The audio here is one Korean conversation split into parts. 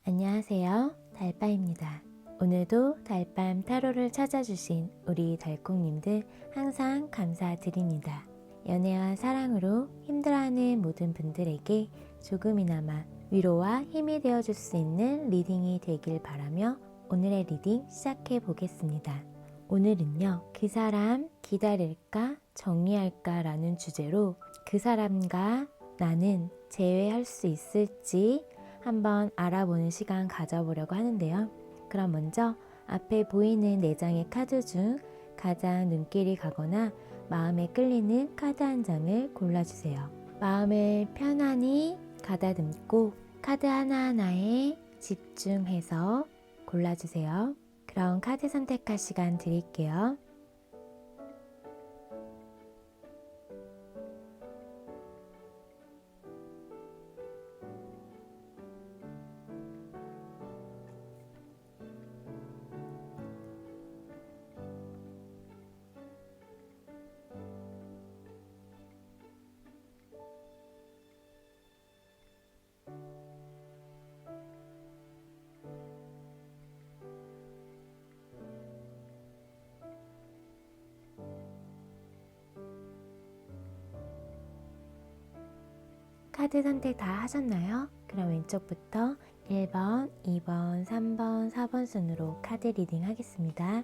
안녕하세요. 달빠입니다. 오늘도 달밤 타로를 찾아주신 우리 달콩님들 항상 감사드립니다. 연애와 사랑으로 힘들어하는 모든 분들에게 조금이나마 위로와 힘이 되어줄 수 있는 리딩이 되길 바라며 오늘의 리딩 시작해 보겠습니다. 오늘은요, 그 사람 기다릴까 정리할까 라는 주제로 그 사람과 나는 재회할 수 있을지 한번 알아보는 시간 가져보려고 하는데요. 그럼 먼저 앞에 보이는 4장의 카드 중 가장 눈길이 가거나 마음에 끌리는 카드 한 장을 골라주세요. 마음을 편안히 가다듬고 카드 하나하나에 집중해서 골라주세요. 그럼 카드 선택할 시간 드릴게요. 카드 선택 다 하셨나요? 그럼 왼쪽부터 1번, 2번, 3번, 4번 순으로 카드 리딩 하겠습니다.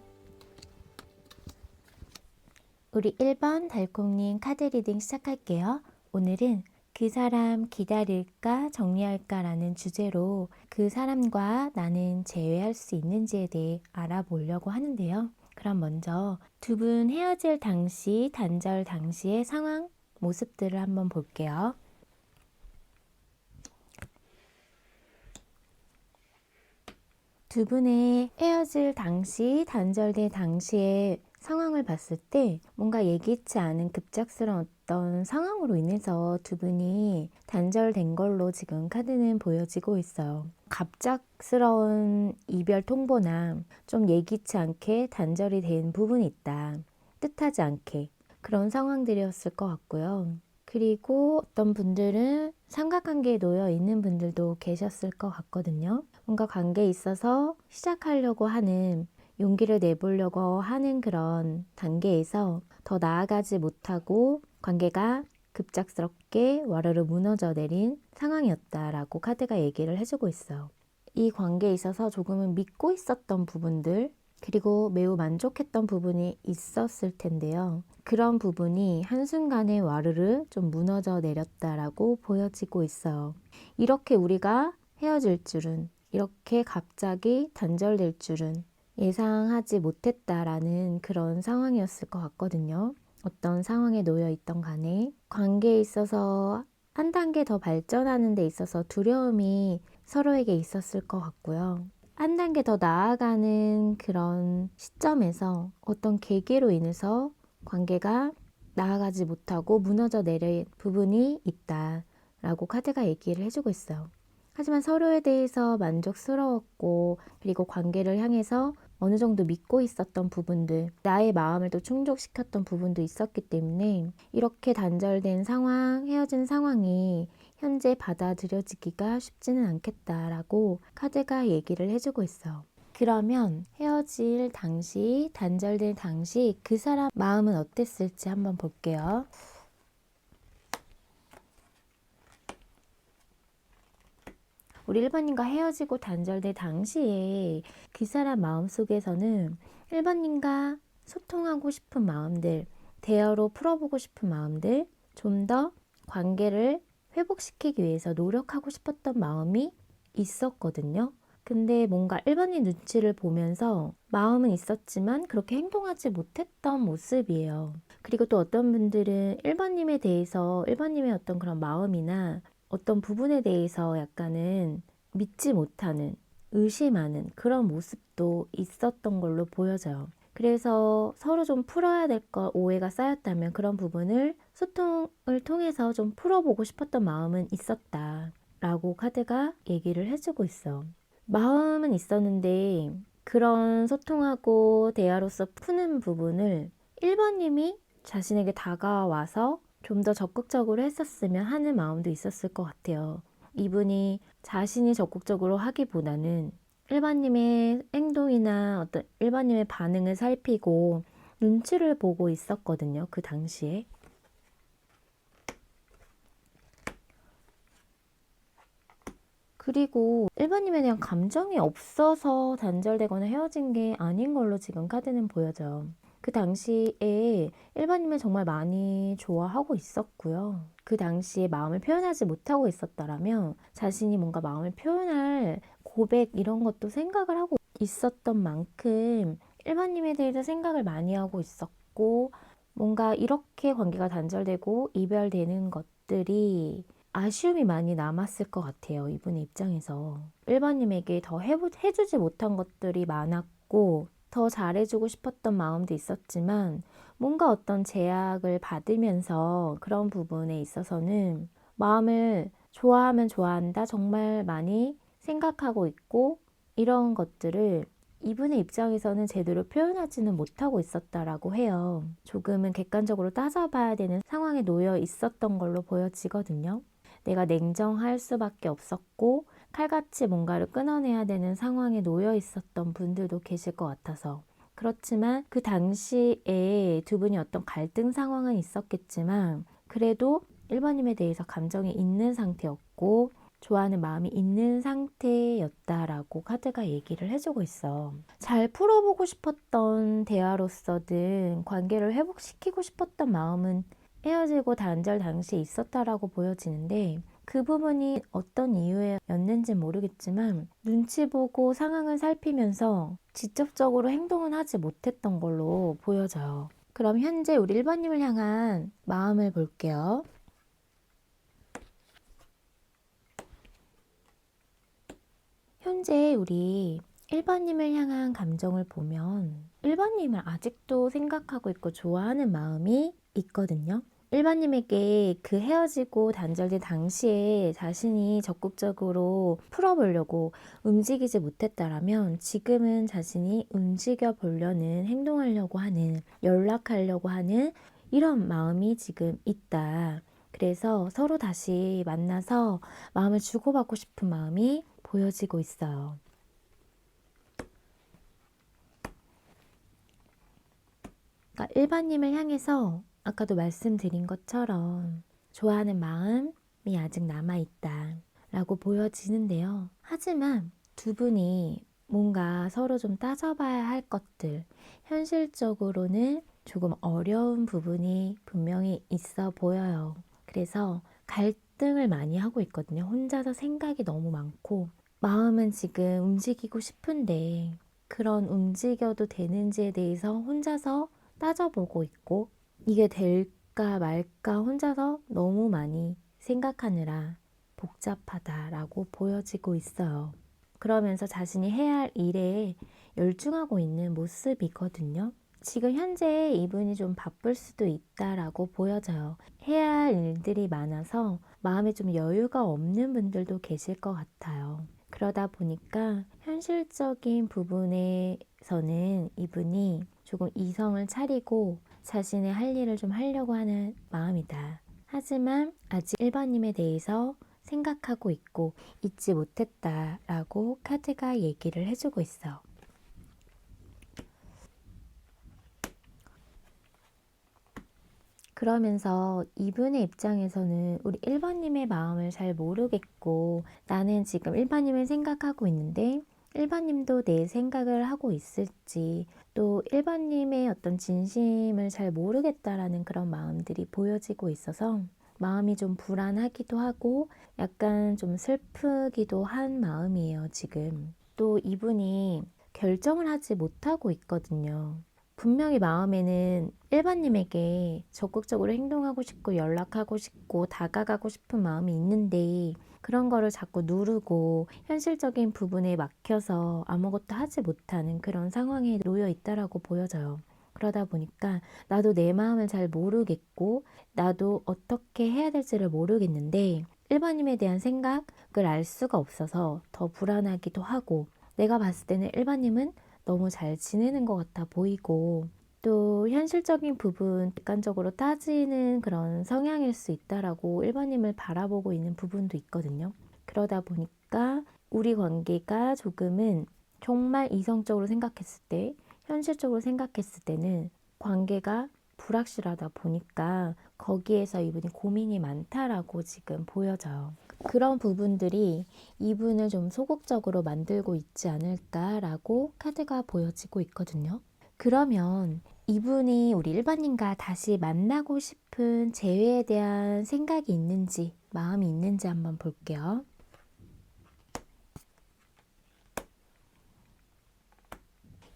우리 1번 달콩님 카드 리딩 시작할게요. 오늘은 그 사람 기다릴까 정리할까 라는 주제로 그 사람과 나는 재회할 수 있는지에 대해 알아보려고 하는데요. 그럼 먼저 두 분 헤어질 당시, 단절 당시의 상황, 모습들을 한번 볼게요. 두 분의 헤어질 당시, 단절될 당시의 상황을 봤을 때 뭔가 예기치 않은 급작스러운 어떤 상황으로 인해서 두 분이 단절된 걸로 지금 카드는 보여지고 있어요. 갑작스러운 이별 통보나 좀 예기치 않게 단절이 된 부분이 있다. 뜻하지 않게 그런 상황들이었을 것 같고요. 그리고 어떤 분들은 삼각관계에 놓여 있는 분들도 계셨을 것 같거든요. 뭔가 관계에 있어서 시작하려고 하는 용기를 내보려고 하는 그런 단계에서 더 나아가지 못하고 관계가 급작스럽게 와르르 무너져 내린 상황이었다라고 카드가 얘기를 해주고 있어요. 이 관계에 있어서 조금은 믿고 있었던 부분들 그리고 매우 만족했던 부분이 있었을 텐데요. 그런 부분이 한순간에 와르르 좀 무너져 내렸다라고 보여지고 있어요. 이렇게 우리가 헤어질 줄은, 이렇게 갑자기 단절될 줄은 예상하지 못했다라는 그런 상황이었을 것 같거든요. 어떤 상황에 놓여 있던 간에 관계에 있어서 한 단계 더 발전하는 데 있어서 두려움이 서로에게 있었을 것 같고요. 한 단계 더 나아가는 그런 시점에서 어떤 계기로 인해서 관계가 나아가지 못하고 무너져 내린 부분이 있다라고 카드가 얘기를 해주고 있어요. 하지만 서로에 대해서 만족스러웠고 그리고 관계를 향해서 어느 정도 믿고 있었던 부분들, 나의 마음을 또 충족시켰던 부분도 있었기 때문에 이렇게 단절된 상황, 헤어진 상황이 현재 받아들여지기가 쉽지는 않겠다라고 카드가 얘기를 해주고 있어요. 그러면 헤어질 당시, 단절된 당시 그 사람 마음은 어땠을지 한번 볼게요. 우리 1번님과 헤어지고 단절된 당시에 그 사람 마음속에서는 1번님과 소통하고 싶은 마음들, 대화로 풀어보고 싶은 마음들, 좀 더 관계를 회복시키기 위해서 노력하고 싶었던 마음이 있었거든요. 근데 뭔가 1번님 눈치를 보면서 마음은 있었지만 그렇게 행동하지 못했던 모습이에요. 그리고 또 어떤 분들은 1번님에 대해서 1번님의 어떤 그런 마음이나 어떤 부분에 대해서 약간은 믿지 못하는, 의심하는 그런 모습도 있었던 걸로 보여져요. 그래서 서로 좀 풀어야 될 거 오해가 쌓였다면 그런 부분을 소통을 통해서 좀 풀어보고 싶었던 마음은 있었다 라고 카드가 얘기를 해주고 있어. 마음은 있었는데 그런 소통하고 대화로서 푸는 부분을 1번님이 자신에게 다가와서 좀 더 적극적으로 했었으면 하는 마음도 있었을 것 같아요. 이분이 자신이 적극적으로 하기보다는 일반님의 행동이나 어떤 일반님의 반응을 살피고 눈치를 보고 있었거든요. 그 당시에. 그리고 일반님에 대한 감정이 없어서 단절되거나 헤어진 게 아닌 걸로 지금 카드는 보여져요. 그 당시에 일반님을 정말 많이 좋아하고 있었고요. 그 당시에 마음을 표현하지 못하고 있었다라면 자신이 뭔가 마음을 표현할 고백 이런 것도 생각을 하고 있었던 만큼 일반님에 대해서 생각을 많이 하고 있었고, 뭔가 이렇게 관계가 단절되고 이별되는 것들이 아쉬움이 많이 남았을 것 같아요. 이분의 입장에서. 일반님에게 더 해주지 못한 것들이 많았고 더 잘해주고 싶었던 마음도 있었지만 뭔가 어떤 제약을 받으면서 그런 부분에 있어서는 마음을 좋아하면 좋아한다 정말 많이 생각하고 있고, 이런 것들을 이분의 입장에서는 제대로 표현하지는 못하고 있었다라고 해요. 조금은 객관적으로 따져봐야 되는 상황에 놓여 있었던 걸로 보여지거든요. 내가 냉정할 수밖에 없었고 칼같이 뭔가를 끊어내야 되는 상황에 놓여 있었던 분들도 계실 것 같아서. 그렇지만 그 당시에 두 분이 어떤 갈등 상황은 있었겠지만 그래도 일반님에 대해서 감정이 있는 상태였고 좋아하는 마음이 있는 상태였다라고 카드가 얘기를 해주고 있어. 잘 풀어보고 싶었던 대화로서든 관계를 회복시키고 싶었던 마음은 헤어지고 단절 당시에 있었다라고 보여지는데, 그 부분이 어떤 이유였는지 모르겠지만 눈치 보고 상황을 살피면서 직접적으로 행동은 하지 못했던 걸로 보여져요. 그럼 현재 우리 1번님을 향한 마음을 볼게요. 현재 우리 1번님을 향한 감정을 보면 1번님을 아직도 생각하고 있고 좋아하는 마음이 있거든요. 1번님에게 그 헤어지고 단절된 당시에 자신이 적극적으로 풀어보려고 움직이지 못했다라면 지금은 자신이 움직여 보려는, 행동하려고 하는, 연락하려고 하는 이런 마음이 지금 있다. 그래서 서로 다시 만나서 마음을 주고받고 싶은 마음이 보여지고 있어요. 그러니까 일반님을 향해서 아까도 말씀드린 것처럼 좋아하는 마음이 아직 남아있다 라고 보여지는데요. 하지만 두 분이 뭔가 서로 좀 따져봐야 할 것들, 현실적으로는 조금 어려운 부분이 분명히 있어 보여요. 그래서 갈등을 많이 하고 있거든요. 혼자서 생각이 너무 많고 마음은 지금 움직이고 싶은데 그런 움직여도 되는지에 대해서 혼자서 따져보고 있고, 이게 될까 말까 혼자서 너무 많이 생각하느라 복잡하다라고 보여지고 있어요. 그러면서 자신이 해야 할 일에 열중하고 있는 모습이거든요. 지금 현재 이분이 좀 바쁠 수도 있다라고 보여져요. 해야 할 일들이 많아서 마음에 좀 여유가 없는 분들도 계실 것 같아요. 그러다 보니까 현실적인 부분에서는 이분이 조금 이성을 차리고 자신의 할 일을 좀 하려고 하는 마음이다. 하지만 아직 1번님에 대해서 생각하고 있고 잊지 못했다라고 카드가 얘기를 해주고 있어. 그러면서 이분의 입장에서는 우리 1번님의 마음을 잘 모르겠고 나는 지금 1번님을 생각하고 있는데 1번님도 내 생각을 하고 있을지, 또 1번님의 어떤 진심을 잘 모르겠다라는 그런 마음들이 보여지고 있어서 마음이 좀 불안하기도 하고 약간 좀 슬프기도 한 마음이에요, 지금. 또 이분이 결정을 하지 못하고 있거든요. 분명히 마음에는 1번님에게 적극적으로 행동하고 싶고 연락하고 싶고 다가가고 싶은 마음이 있는데 그런 거를 자꾸 누르고 현실적인 부분에 막혀서 아무것도 하지 못하는 그런 상황에 놓여 있다라고 보여져요. 그러다 보니까 나도 내 마음을 잘 모르겠고 나도 어떻게 해야 될지를 모르겠는데 1번님에 대한 생각을 알 수가 없어서 더 불안하기도 하고, 내가 봤을 때는 1번님은 너무 잘 지내는 것 같아 보이고 또 현실적인 부분 객관적으로 따지는 그런 성향일 수 있다라고 1번님을 바라보고 있는 부분도 있거든요. 그러다 보니까 우리 관계가 조금은 정말 이성적으로 생각했을 때, 현실적으로 생각했을 때는 관계가 불확실하다 보니까 거기에서 이분이 고민이 많다라고 지금 보여져요. 그런 부분들이 이분을 좀 소극적으로 만들고 있지 않을까라고 카드가 보여지고 있거든요. 그러면 이분이 우리 일반인과 다시 만나고 싶은 재회에 대한 생각이 있는지, 마음이 있는지 한번 볼게요.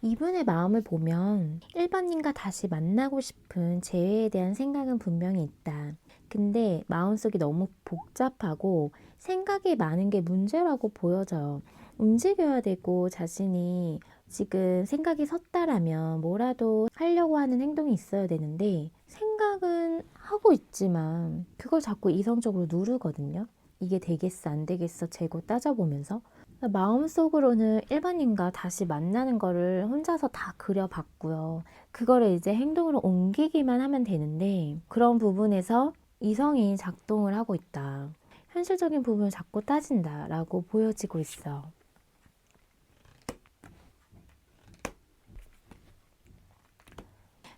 이분의 마음을 보면 일반인과 다시 만나고 싶은 재회에 대한 생각은 분명히 있다. 근데 마음속이 너무 복잡하고 생각이 많은 게 문제라고 보여져요. 움직여야 되고 자신이 지금 생각이 섰다라면 뭐라도 하려고 하는 행동이 있어야 되는데 생각은 하고 있지만 그걸 자꾸 이성적으로 누르거든요. 이게 되겠어 안 되겠어 재고 따져보면서 마음속으로는 일반인과 다시 만나는 거를 혼자서 다 그려봤고요. 그거를 이제 행동으로 옮기기만 하면 되는데 그런 부분에서 이성이 작동을 하고 있다. 현실적인 부분을 자꾸 따진다라고 보여지고 있어.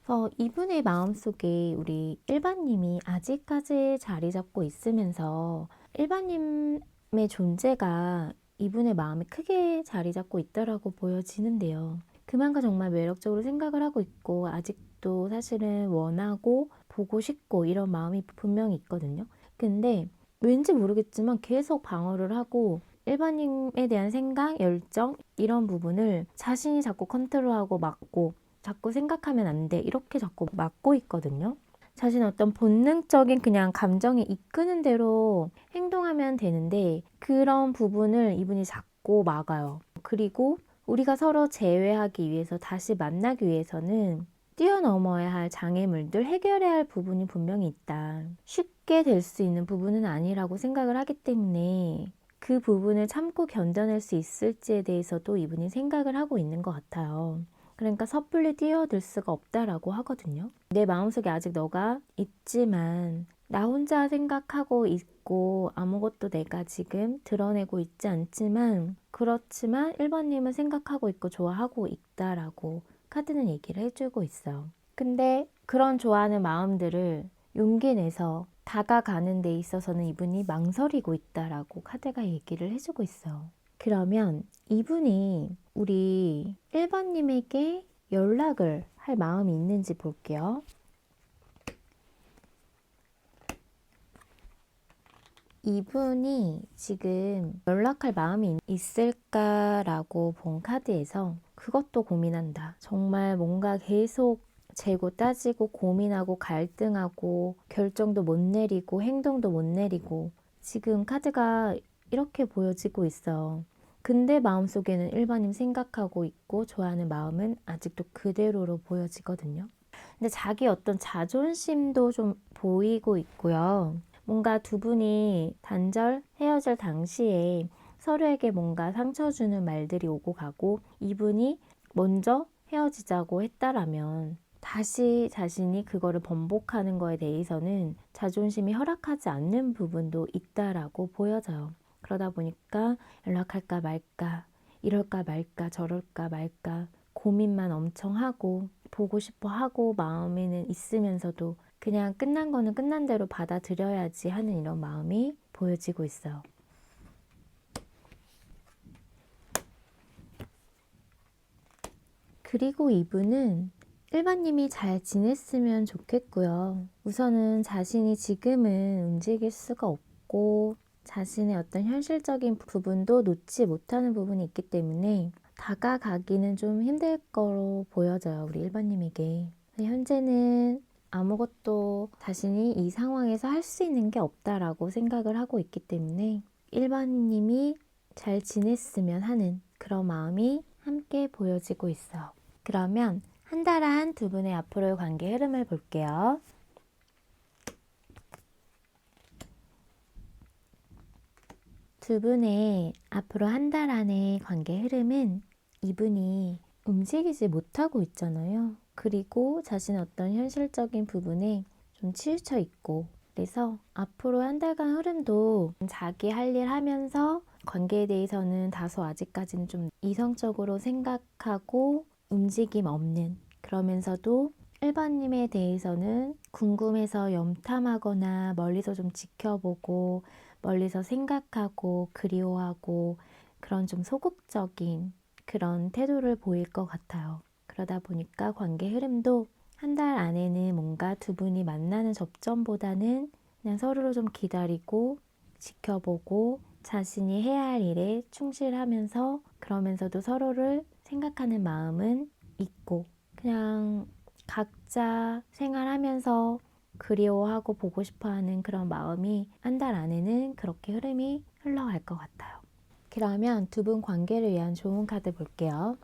그래서 이분의 마음속에 우리 일반님이 아직까지 자리 잡고 있으면서 일반님의 존재가 이분의 마음에 크게 자리 잡고 있다라고 보여지는데요. 그만큼 정말 매력적으로 생각을 하고 있고 아직도 사실은 원하고 보고 싶고 이런 마음이 분명히 있거든요. 근데 왠지 모르겠지만 계속 방어를 하고 일반인에 대한 생각, 열정 이런 부분을 자신이 자꾸 컨트롤하고 막고 자꾸 생각하면 안 돼. 이렇게 자꾸 막고 있거든요. 자신의 어떤 본능적인 그냥 감정이 이끄는 대로 행동하면 되는데 그런 부분을 이분이 자꾸 막아요. 그리고 우리가 서로 재회하기 위해서 다시 만나기 위해서는 뛰어넘어야 할 장애물들, 해결해야 할 부분이 분명히 있다. 쉽게 될 수 있는 부분은 아니라고 생각을 하기 때문에 그 부분을 참고 견뎌낼 수 있을지에 대해서도 이분이 생각을 하고 있는 것 같아요. 그러니까 섣불리 뛰어들 수가 없다라고 하거든요. 내 마음속에 아직 너가 있지만 나 혼자 생각하고 있고 아무것도 내가 지금 드러내고 있지 않지만 그렇지만 1번님은 생각하고 있고 좋아하고 있다라고 카드는 얘기를 해주고 있어요. 근데 그런 좋아하는 마음들을 용기 내서 다가가는 데 있어서는 이분이 망설이고 있다라고 카드가 얘기를 해주고 있어요. 그러면 이분이 우리 1번님에게 연락을 할 마음이 있는지 볼게요. 이분이 지금 연락할 마음이 있을까라고 본 카드에서 그것도 고민한다. 정말 뭔가 계속 재고 따지고 고민하고 갈등하고 결정도 못 내리고 행동도 못 내리고 지금 카드가 이렇게 보여지고 있어요. 근데 마음속에는 일반인 생각하고 있고 좋아하는 마음은 아직도 그대로로 보여지거든요. 근데 자기 어떤 자존심도 좀 보이고 있고요. 뭔가 두 분이 단절, 헤어질 당시에 서로에게 뭔가 상처 주는 말들이 오고 가고 이분이 먼저 헤어지자고 했다라면 다시 자신이 그거를 번복하는 거에 대해서는 자존심이 허락하지 않는 부분도 있다라고 보여져요. 그러다 보니까 연락할까 말까, 이럴까 말까, 저럴까 말까 고민만 엄청 하고 보고 싶어 하고 마음에는 있으면서도 그냥 끝난 거는 끝난 대로 받아들여야지 하는 이런 마음이 보여지고 있어요. 그리고 이분은 일반님이 잘 지냈으면 좋겠고요. 우선은 자신이 지금은 움직일 수가 없고 자신의 어떤 현실적인 부분도 놓지 못하는 부분이 있기 때문에 다가가기는 좀 힘들 거로 보여져요. 우리 일반님에게. 현재는 아무것도 자신이 이 상황에서 할 수 있는 게 없다라고 생각을 하고 있기 때문에 일반님이 잘 지냈으면 하는 그런 마음이 함께 보여지고 있어요. 그러면 한 달 안 두 분의 앞으로의 관계 흐름을 볼게요. 두 분의 앞으로 한 달 안의 관계 흐름은 이분이 움직이지 못하고 있잖아요. 그리고 자신의 어떤 현실적인 부분에 좀 치우쳐 있고 그래서 앞으로 한 달간 흐름도 자기 할 일 하면서 관계에 대해서는 다소 아직까지는 좀 이성적으로 생각하고 움직임 없는, 그러면서도 1번님에 대해서는 궁금해서 염탐하거나 멀리서 좀 지켜보고 멀리서 생각하고 그리워하고 그런 좀 소극적인 그런 태도를 보일 것 같아요. 그러다 보니까 관계 흐름도 한 달 안에는 뭔가 두 분이 만나는 접점보다는 그냥 서로를 좀 기다리고 지켜보고 자신이 해야 할 일에 충실하면서, 그러면서도 서로를 생각하는 마음은 있고 그냥 각자 생활하면서 그리워하고 보고 싶어하는 그런 마음이 한 달 안에는 그렇게 흐름이 흘러갈 것 같아요. 그러면 두 분 관계를 위한 좋은 카드 볼게요.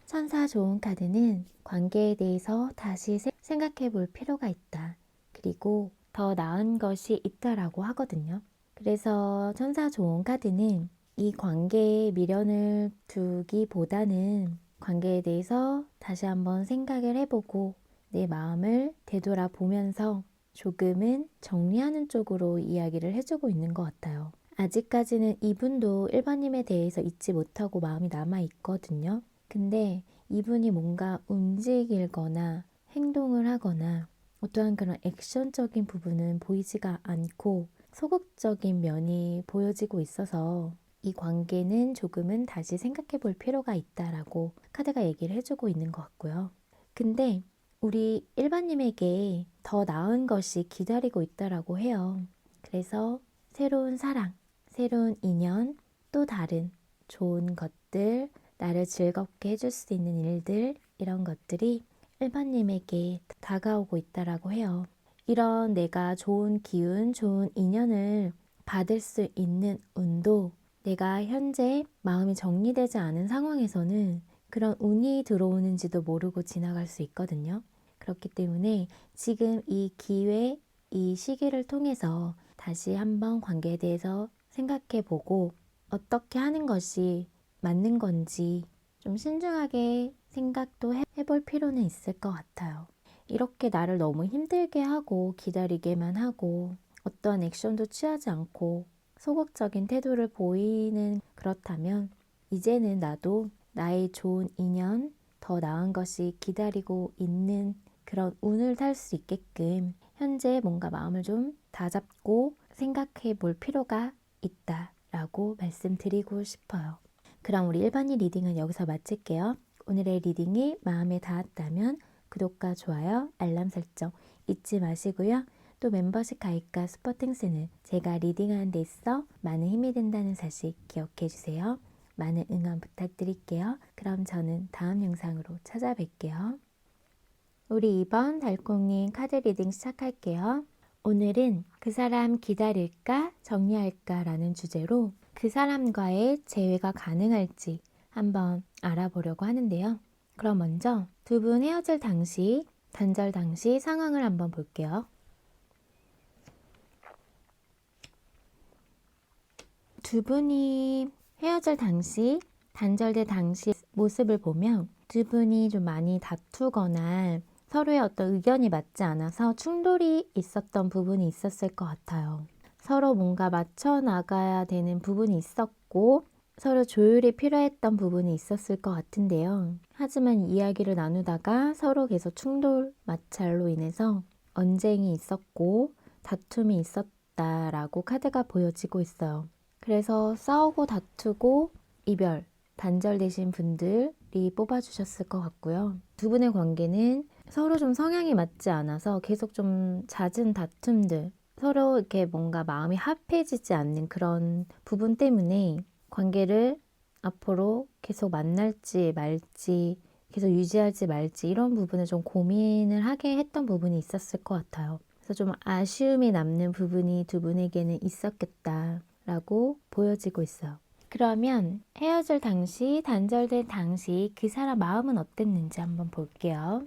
천사 좋은 카드는 관계에 대해서 다시 생각해 볼 필요가 있다. 그리고 더 나은 것이 있다라고 하거든요. 그래서 천사 좋은 카드는 이 관계에 미련을 두기보다는 관계에 대해서 다시 한번 생각을 해보고 내 마음을 되돌아보면서 조금은 정리하는 쪽으로 이야기를 해주고 있는 것 같아요. 아직까지는 이분도 1번님에 대해서 잊지 못하고 마음이 남아있거든요. 근데 이분이 뭔가 움직이거나 행동을 하거나 어떠한 그런 액션적인 부분은 보이지가 않고 소극적인 면이 보여지고 있어서 이 관계는 조금은 다시 생각해 볼 필요가 있다라고 카드가 얘기를 해주고 있는 것 같고요. 근데 우리 일반님에게 더 나은 것이 기다리고 있다라고 해요. 그래서 새로운 사랑, 새로운 인연, 또 다른 좋은 것들, 나를 즐겁게 해줄 수 있는 일들, 이런 것들이 일반님에게 다가오고 있다라고 해요. 이런 내가 좋은 기운, 좋은 인연을 받을 수 있는 운도 내가 현재 마음이 정리되지 않은 상황에서는 그런 운이 들어오는지도 모르고 지나갈 수 있거든요. 그렇기 때문에 지금 이 기회, 이 시기를 통해서 다시 한번 관계에 대해서 생각해 보고 어떻게 하는 것이 맞는 건지 좀 신중하게 생각도 해볼 필요는 있을 것 같아요. 이렇게 나를 너무 힘들게 하고 기다리게만 하고 어떠한 액션도 취하지 않고 소극적인 태도를 보이는, 그렇다면 이제는 나도 나의 좋은 인연, 더 나은 것이 기다리고 있는 그런 운을 탈 수 있게끔 현재 뭔가 마음을 좀 다잡고 생각해 볼 필요가 있다라고 말씀드리고 싶어요. 그럼 우리 일반인 리딩은 여기서 마칠게요. 오늘의 리딩이 마음에 닿았다면 구독과 좋아요, 알람 설정 잊지 마시고요. 또 멤버십 가입과 스포팅스는 제가 리딩하는 데 있어 많은 힘이 된다는 사실 기억해 주세요. 많은 응원 부탁드릴게요. 그럼 저는 다음 영상으로 찾아뵐게요. 우리 이번 달콩님 카드 리딩 시작할게요. 오늘은 그 사람 기다릴까 정리할까 라는 주제로 그 사람과의 재회가 가능할지 한번 알아보려고 하는데요. 그럼 먼저 두 분 헤어질 당시, 단절 당시 상황을 한번 볼게요. 두 분이 헤어질 당시, 단절될 당시 모습을 보면 두 분이 좀 많이 다투거나 서로의 어떤 의견이 맞지 않아서 충돌이 있었던 부분이 있었을 것 같아요. 서로 뭔가 맞춰 나가야 되는 부분이 있었고 서로 조율이 필요했던 부분이 있었을 것 같은데요. 하지만 이야기를 나누다가 서로 계속 충돌 마찰로 인해서 언쟁이 있었고 다툼이 있었다라고 카드가 보여지고 있어요. 그래서 싸우고 다투고 이별, 단절되신 분들이 뽑아주셨을 것 같고요. 두 분의 관계는 서로 좀 성향이 맞지 않아서 계속 좀 잦은 다툼들, 서로 이렇게 뭔가 마음이 합해지지 않는 그런 부분 때문에 관계를 앞으로 계속 만날지 말지, 계속 유지할지 말지 이런 부분을 좀 고민을 하게 했던 부분이 있었을 것 같아요. 그래서 좀 아쉬움이 남는 부분이 두 분에게는 있었겠다라고 보여지고 있어요. 그러면 헤어질 당시, 단절된 당시 그 사람 마음은 어땠는지 한번 볼게요.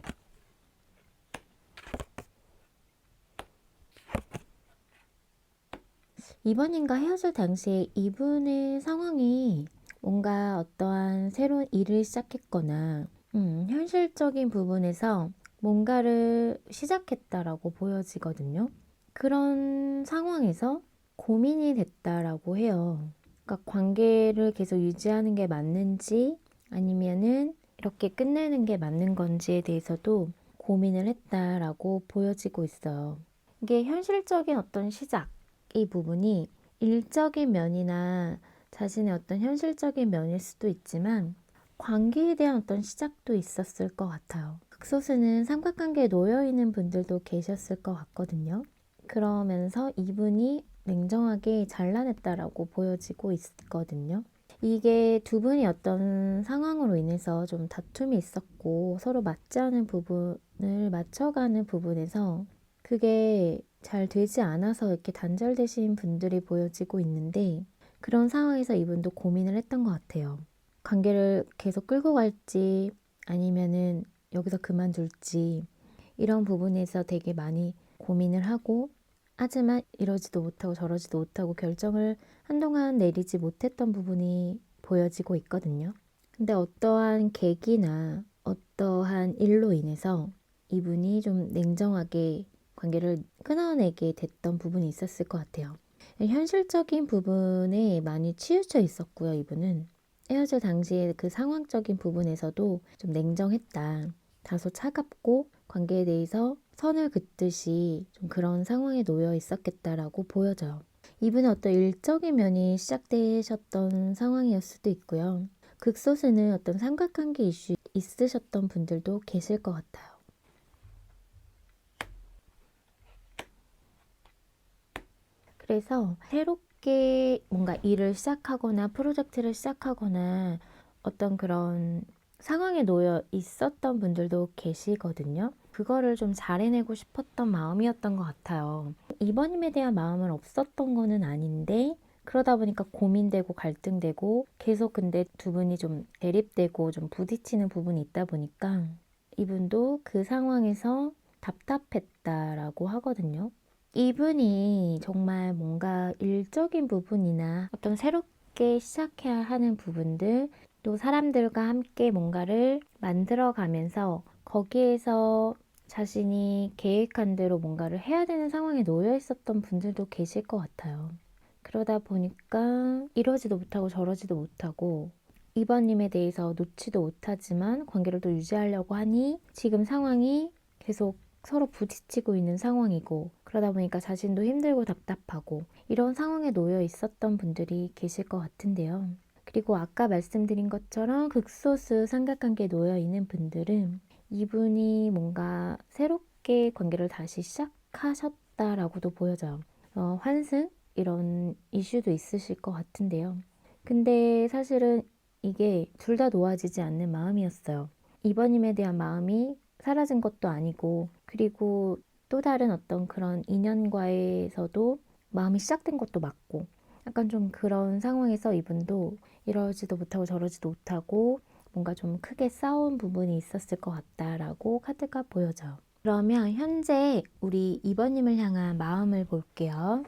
이번인가 헤어질 당시에 이분의 상황이 뭔가 어떠한 새로운 일을 시작했거나 현실적인 부분에서 뭔가를 시작했다라고 보여지거든요. 그런 상황에서 고민이 됐다라고 해요. 그러니까 관계를 계속 유지하는 게 맞는지 아니면은 이렇게 끝내는 게 맞는 건지에 대해서도 고민을 했다라고 보여지고 있어요. 이게 현실적인 어떤 시작, 이 부분이 일적인 면이나 자신의 어떤 현실적인 면일 수도 있지만 관계에 대한 어떤 시작도 있었을 것 같아요. 극소수는 삼각관계에 놓여 있는 분들도 계셨을 것 같거든요. 그러면서 이분이 냉정하게 잘라냈다라고 보여지고 있거든요. 이게 두 분이 어떤 상황으로 인해서 좀 다툼이 있었고 서로 맞지 않은 부분을 맞춰가는 부분에서 그게 잘 되지 않아서 이렇게 단절되신 분들이 보여지고 있는데 그런 상황에서 이분도 고민을 했던 것 같아요. 관계를 계속 끌고 갈지 아니면은 여기서 그만둘지 이런 부분에서 되게 많이 고민을 하고 하지만 이러지도 못하고 저러지도 못하고 결정을 한동안 내리지 못했던 부분이 보여지고 있거든요. 근데 어떠한 계기나 어떠한 일로 인해서 이분이 좀 냉정하게 관계를 끊어내게 됐던 부분이 있었을 것 같아요. 현실적인 부분에 많이 치우쳐 있었고요, 이분은. 헤어질 당시에 그 상황적인 부분에서도 좀 냉정했다. 다소 차갑고 관계에 대해서 선을 긋듯이 좀 그런 상황에 놓여 있었겠다라고 보여져요. 이분은 어떤 일적인 면이 시작되셨던 상황이었을 수도 있고요. 극소수는 어떤 삼각관계 이슈 있으셨던 분들도 계실 것 같아요. 그래서 새롭게 뭔가 일을 시작하거나 프로젝트를 시작하거나 어떤 그런 상황에 놓여 있었던 분들도 계시거든요. 그거를 좀 잘 해내고 싶었던 마음이었던 것 같아요. 이번님에 대한 마음은 없었던 거는 아닌데 그러다 보니까 고민되고 갈등되고 계속 근데 두 분이 좀 대립되고 좀 부딪히는 부분이 있다 보니까 이분도 그 상황에서 답답했다라고 하거든요. 이분이 정말 뭔가 일적인 부분이나 어떤 새롭게 시작해야 하는 부분들, 또 사람들과 함께 뭔가를 만들어 가면서 거기에서 자신이 계획한 대로 뭔가를 해야 되는 상황에 놓여 있었던 분들도 계실 것 같아요. 그러다 보니까 이러지도 못하고 저러지도 못하고 이번님에 대해서 놓지도 못하지만 관계를 또 유지하려고 하니 지금 상황이 계속 서로 부딪히고 있는 상황이고 그러다 보니까 자신도 힘들고 답답하고 이런 상황에 놓여 있었던 분들이 계실 것 같은데요. 그리고 아까 말씀드린 것처럼 극소수 삼각관계에 놓여 있는 분들은 이분이 뭔가 새롭게 관계를 다시 시작하셨다라고도 보여져요. 환승? 이런 이슈도 있으실 것 같은데요. 근데 사실은 이게 둘 다 놓아지지 않는 마음이었어요. 이번님에 대한 마음이 사라진 것도 아니고 그리고 또 다른 어떤 그런 인연과에서도 마음이 시작된 것도 맞고 약간 좀 그런 상황에서 이분도 이러지도 못하고 저러지도 못하고 뭔가 좀 크게 싸운 부분이 있었을 것 같다라고 카드가 보여져요. 그러면 현재 우리 이번님을 향한 마음을 볼게요.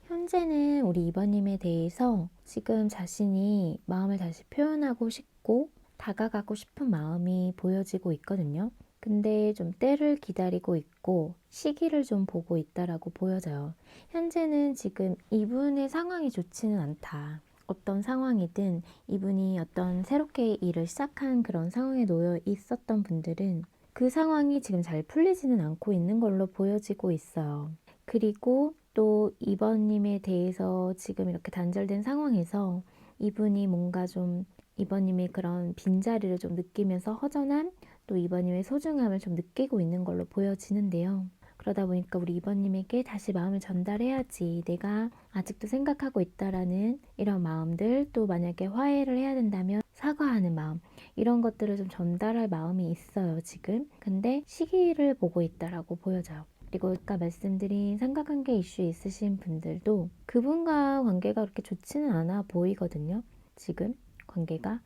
현재는 우리 이번님에 대해서 지금 자신이 마음을 다시 표현하고 싶고 다가가고 싶은 마음이 보여지고 있거든요. 근데 좀 때를 기다리고 있고 시기를 좀 보고 있다라고 보여져요. 현재는 지금 이분의 상황이 좋지는 않다. 어떤 상황이든 이분이 어떤 새롭게 일을 시작한 그런 상황에 놓여 있었던 분들은 그 상황이 지금 잘 풀리지는 않고 있는 걸로 보여지고 있어요. 그리고 또 이번님에 대해서 지금 이렇게 단절된 상황에서 이분이 뭔가 좀 이번님이 그런 빈자리를 좀 느끼면서 허전함 또 이번님의 소중함을 좀 느끼고 있는 걸로 보여지는데요. 그러다 보니까 우리 이번님에게 다시 마음을 전달해야지 내가 아직도 생각하고 있다라는 이런 마음들 또 만약에 화해를 해야 된다면 사과하는 마음 이런 것들을 좀 전달할 마음이 있어요 지금. 근데 시기를 보고 있다라고 보여져요. 그리고 아까 말씀드린 삼각관계 이슈 있으신 분들도 그분과 관계가 그렇게 좋지는 않아 보이거든요. 지금 관계가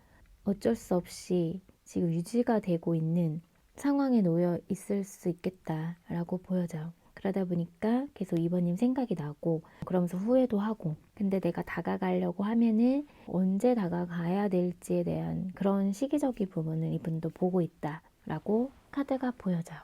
어쩔 수 없이 지금 유지가 되고 있는 상황에 놓여 있을 수 있겠다라고 보여져요. 그러다 보니까 계속 2번님 생각이 나고 그러면서 후회도 하고 근데 내가 다가가려고 하면은 언제 다가가야 될지에 대한 그런 시기적인 부분을 이분도 보고 있다라고 카드가 보여져요.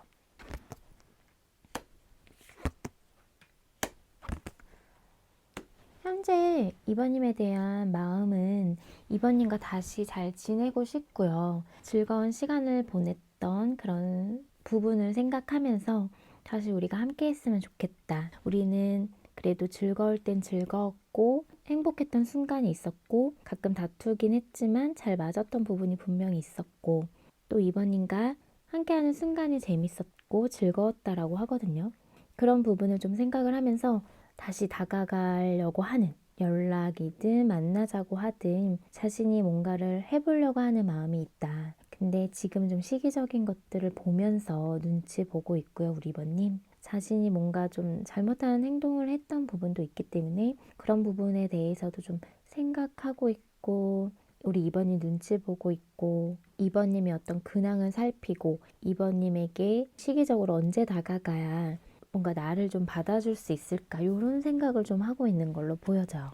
현재 2번님에 대한 마음은 2번님과 다시 잘 지내고 싶고요. 즐거운 시간을 보냈던 그런 부분을 생각하면서 다시 우리가 함께 했으면 좋겠다. 우리는 그래도 즐거울 땐 즐거웠고 행복했던 순간이 있었고 가끔 다투긴 했지만 잘 맞았던 부분이 분명히 있었고 또 2번님과 함께하는 순간이 재밌었고 즐거웠다라고 하거든요. 그런 부분을 좀 생각을 하면서 다시 다가가려고 하는 연락이든 만나자고 하든 자신이 뭔가를 해보려고 하는 마음이 있다. 근데 지금 좀 시기적인 것들을 보면서 눈치 보고 있고요, 우리 이번님. 자신이 뭔가 좀 잘못한 행동을 했던 부분도 있기 때문에 그런 부분에 대해서도 좀 생각하고 있고 우리 2번이 눈치 보고 있고 2번님의 어떤 근황을 살피고 2번님에게 시기적으로 언제 다가가야 뭔가 나를 좀 받아줄 수 있을까 이런 생각을 좀 하고 있는 걸로 보여져요.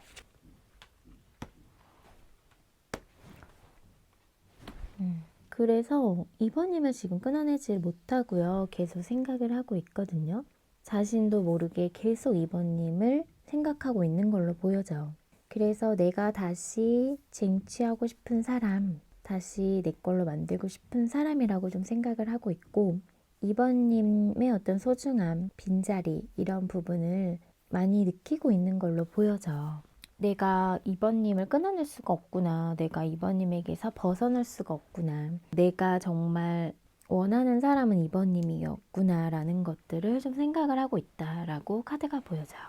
그래서 2번님을 지금 끊어내질 못하고요. 계속 생각을 하고 있거든요. 자신도 모르게 계속 2번님을 생각하고 있는 걸로 보여져요. 그래서 내가 다시 쟁취하고 싶은 사람, 다시 내 걸로 만들고 싶은 사람이라고 좀 생각을 하고 있고 2번님의 어떤 소중함, 빈자리 이런 부분을 많이 느끼고 있는 걸로 보여져요. 내가 2번님을 끊어낼 수가 없구나. 내가 2번님에게서 벗어날 수가 없구나. 내가 정말 원하는 사람은 2번님이었구나 라는 것들을 좀 생각을 하고 있다라고 카드가 보여져요.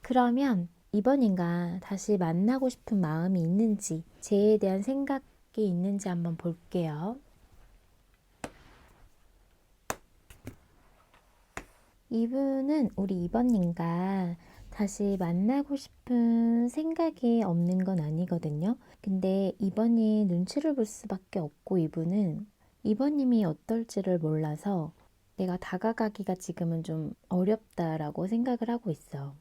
그러면 2번님과 다시 만나고 싶은 마음이 있는지 쟤에 대한 생각이 있는지 한번 볼게요. 이분은 우리 2번님과 다시 만나고 싶은 생각이 없는 건 아니거든요. 근데 2번이 눈치를 볼 수밖에 없고 이분은 2번님이 어떨지를 몰라서 내가 다가가기가 지금은 좀 어렵다라고 생각을 하고 있어.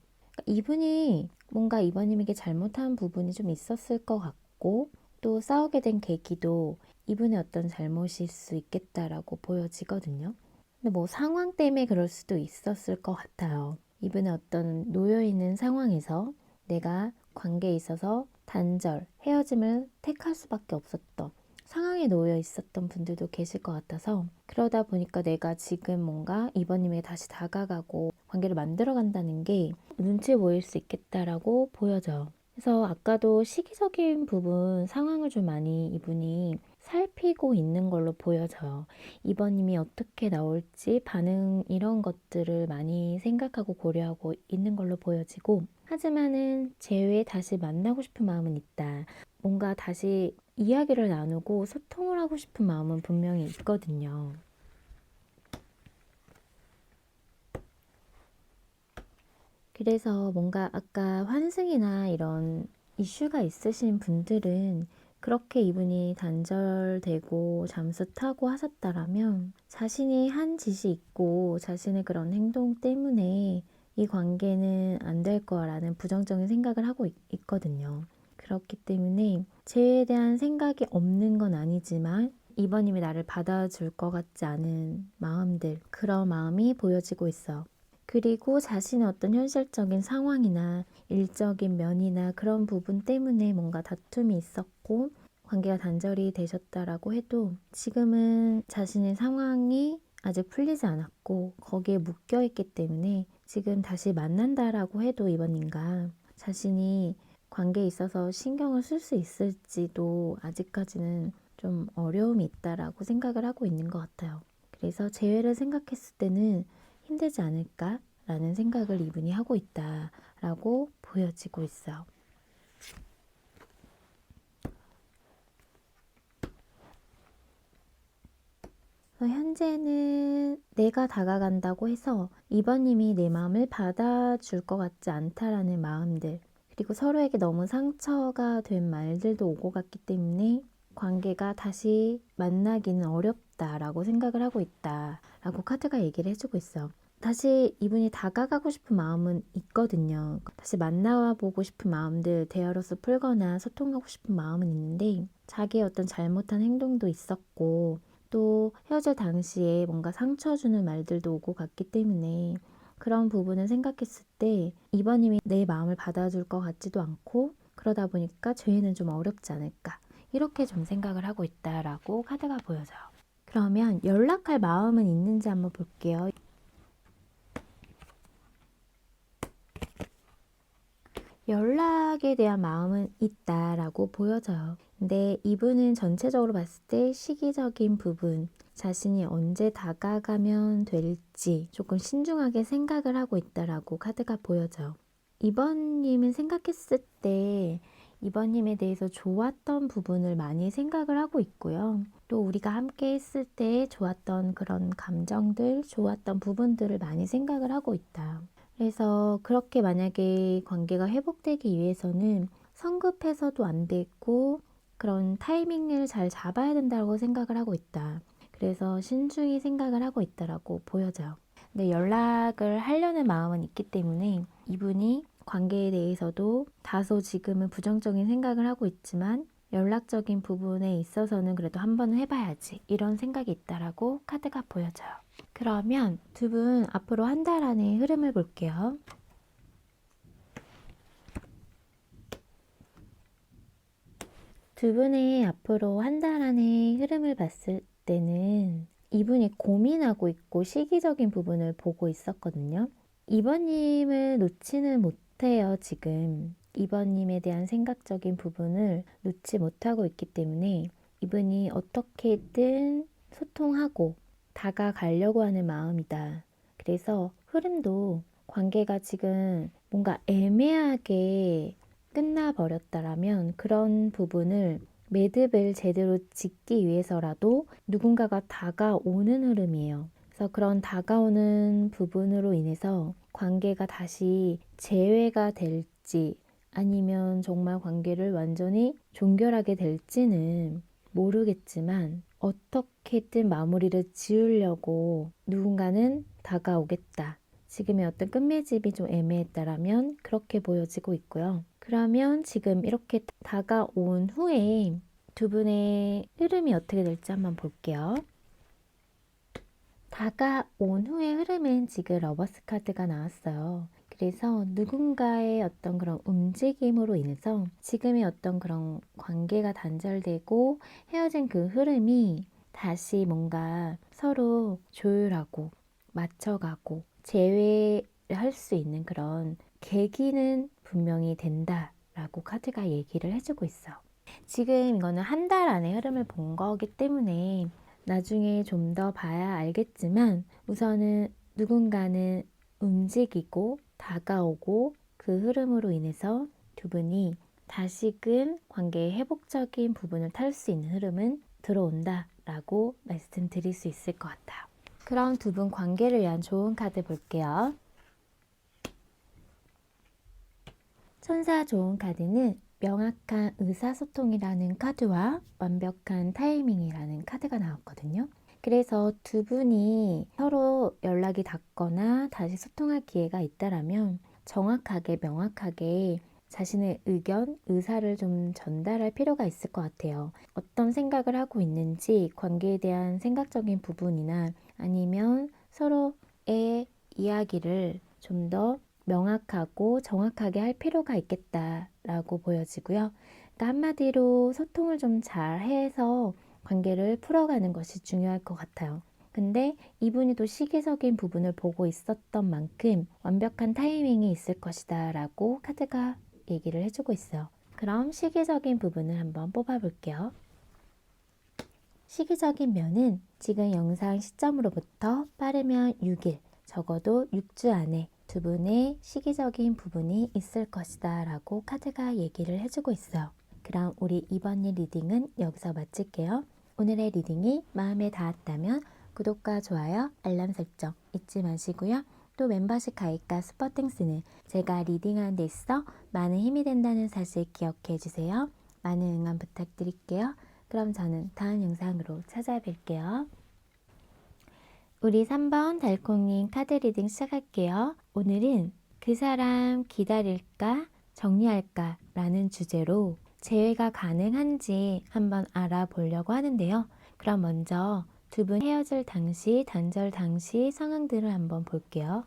이분이 뭔가 2번님에게 잘못한 부분이 좀 있었을 것 같고 또 싸우게 된 계기도 이분의 어떤 잘못일 수 있겠다라고 보여지거든요. 근데 뭐 상황 때문에 그럴 수도 있었을 것 같아요. 이분의 어떤 놓여있는 상황에서 내가 관계에 있어서 단절, 헤어짐을 택할 수밖에 없었던 상황에 놓여 있었던 분들도 계실 것 같아서 그러다 보니까 내가 지금 뭔가 이번님에게 다시 다가가고 관계를 만들어 간다는 게 눈치 보일 수 있겠다라고 보여져요. 그래서 아까도 시기적인 부분 상황을 좀 많이 이분이 살피고 있는 걸로 보여져요. 2번님이 어떻게 나올지 반응 이런 것들을 많이 생각하고 고려하고 있는 걸로 보여지고 하지만은 제외 다시 만나고 싶은 마음은 있다. 뭔가 다시 이야기를 나누고 소통을 하고 싶은 마음은 분명히 있거든요. 그래서 뭔가 아까 환승이나 이런 이슈가 있으신 분들은 그렇게 이분이 단절되고 잠수 타고 하셨다라면 자신이 한 짓이 있고 자신의 그런 행동 때문에 이 관계는 안 될 거라는 부정적인 생각을 하고 있거든요. 그렇기 때문에 쟤에 대한 생각이 없는 건 아니지만 이번님이 나를 받아줄 것 같지 않은 마음들, 그런 마음이 보여지고 있어. 그리고 자신의 어떤 현실적인 상황이나 일적인 면이나 그런 부분 때문에 뭔가 다툼이 있었고 관계가 단절이 되셨다라고 해도 지금은 자신의 상황이 아직 풀리지 않았고 거기에 묶여 있기 때문에 지금 다시 만난다라고 해도 이번인가 자신이 관계에 있어서 신경을 쓸 수 있을지도 아직까지는 좀 어려움이 있다라고 생각을 하고 있는 것 같아요. 그래서 재회를 생각했을 때는 힘들지 않을까라는 생각을 이분이 하고 있다라고 보여지고 있어요. 현재는 내가 다가간다고 해서 2번님이 내 마음을 받아줄 것 같지 않다라는 마음들 그리고 서로에게 너무 상처가 된 말들도 오고 갔기 때문에 관계가 다시 만나기는 어렵다라고 생각을 하고 있다라고 카드가 얘기를 해주고 있어. 다시 이분이 다가가고 싶은 마음은 있거든요. 다시 만나보고 싶은 마음들, 대화로서 풀거나 소통하고 싶은 마음은 있는데 자기의 어떤 잘못한 행동도 있었고 또 헤어질 당시에 뭔가 상처 주는 말들도 오고 갔기 때문에 그런 부분을 생각했을 때 이번님이 내 마음을 받아줄 것 같지도 않고 그러다 보니까 저희는 좀 어렵지 않을까 이렇게 좀 생각을 하고 있다라고 카드가 보여져요. 그러면 연락할 마음은 있는지 한번 볼게요. 연락에 대한 마음은 있다라고 보여져요. 근데 이분은 전체적으로 봤을 때 시기적인 부분, 자신이 언제 다가가면 될지 조금 신중하게 생각을 하고 있다라고 카드가 보여져요. 이번님은 생각했을 때 이번님에 대해서 좋았던 부분을 많이 생각을 하고 있고요. 또 우리가 함께 했을 때 좋았던 그런 감정들, 좋았던 부분들을 많이 생각을 하고 있다. 그래서 그렇게 만약에 관계가 회복되기 위해서는 성급해서도 안 되고 그런 타이밍을 잘 잡아야 된다고 생각을 하고 있다. 그래서 신중히 생각을 하고 있다라고 보여져요. 근데 연락을 하려는 마음은 있기 때문에 이분이 관계에 대해서도 다소 지금은 부정적인 생각을 하고 있지만 연락적인 부분에 있어서는 그래도 한 번은 해봐야지 이런 생각이 있다라고 카드가 보여져요. 그러면 두 분 앞으로 한 달 안의 흐름을 볼게요. 두 분의 앞으로 한 달 안의 흐름을 봤을 때는 이분이 고민하고 있고 시기적인 부분을 보고 있었거든요. 이번님을 놓지는 못해요, 지금. 이번님에 대한 생각적인 부분을 놓지 못하고 있기 때문에 이분이 어떻게든 소통하고 다가가려고 하는 마음이다. 그래서 흐름도 관계가 지금 뭔가 애매하게 끝나버렸다라면 그런 부분을 매듭을 제대로 짓기 위해서라도 누군가가 다가오는 흐름이에요. 그래서 그런 다가오는 부분으로 인해서 관계가 다시 재회가 될지 아니면 정말 관계를 완전히 종결하게 될지는 모르겠지만 어떻게든 마무리를 지으려고 누군가는 다가오겠다. 지금의 어떤 끝맺음이 좀 애매했다라면 그렇게 보여지고 있고요. 그러면 지금 이렇게 다가온 후에 두 분의 흐름이 어떻게 될지 한번 볼게요. 다가온 후의 흐름은 지금 러버스 카드가 나왔어요. 그래서 누군가의 어떤 그런 움직임으로 인해서 지금의 어떤 그런 관계가 단절되고 헤어진 그 흐름이 다시 뭔가 서로 조율하고 맞춰가고 재회할 수 있는 그런 계기는 분명히 된다라고 카드가 얘기를 해주고 있어. 지금 이거는 한 달 안에 흐름을 본 거기 때문에 나중에 좀 더 봐야 알겠지만 우선은 누군가는 움직이고 다가오고 그 흐름으로 인해서 두 분이 다시금 관계의 회복적인 부분을 탈 수 있는 흐름은 들어온다 라고 말씀드릴 수 있을 것 같아요. 그럼 두 분 관계를 위한 좋은 카드 볼게요. 천사 좋은 카드는 명확한 의사소통이라는 카드와 완벽한 타이밍이라는 카드가 나왔거든요. 그래서 두 분이 서로 연락이 닿거나 다시 소통할 기회가 있다라면 정확하게 명확하게 자신의 의견, 의사를 좀 전달할 필요가 있을 것 같아요. 어떤 생각을 하고 있는지 관계에 대한 생각적인 부분이나 아니면 서로의 이야기를 좀 더 명확하고 정확하게 할 필요가 있겠다라고 보여지고요. 그러니까 한마디로 소통을 좀 잘해서 관계를 풀어가는 것이 중요할 것 같아요. 근데 이분이 또 시기적인 부분을 보고 있었던 만큼 완벽한 타이밍이 있을 것이다 라고 카드가 얘기를 해주고 있어요. 그럼 시기적인 부분을 한번 뽑아볼게요. 시기적인 면은 지금 영상 시점으로부터 빠르면 6일, 적어도 6주 안에 두 분의 시기적인 부분이 있을 것이다 라고 카드가 얘기를 해주고 있어요. 그럼 우리 이번 일 리딩은 여기서 마칠게요. 오늘의 리딩이 마음에 닿았다면 구독과 좋아요, 알람 설정 잊지 마시고요. 또 멤버십 가입과 슈퍼땡스는 제가 리딩하는 데 있어 많은 힘이 된다는 사실 기억해 주세요. 많은 응원 부탁드릴게요. 그럼 저는 다음 영상으로 찾아뵐게요. 우리 3번 달콩님 카드 리딩 시작할게요. 오늘은 그 사람 기다릴까 정리할까 라는 주제로 재회가 가능한지 한번 알아보려고 하는데요. 그럼 먼저 두 분 헤어질 당시, 단절 당시 상황들을 한번 볼게요.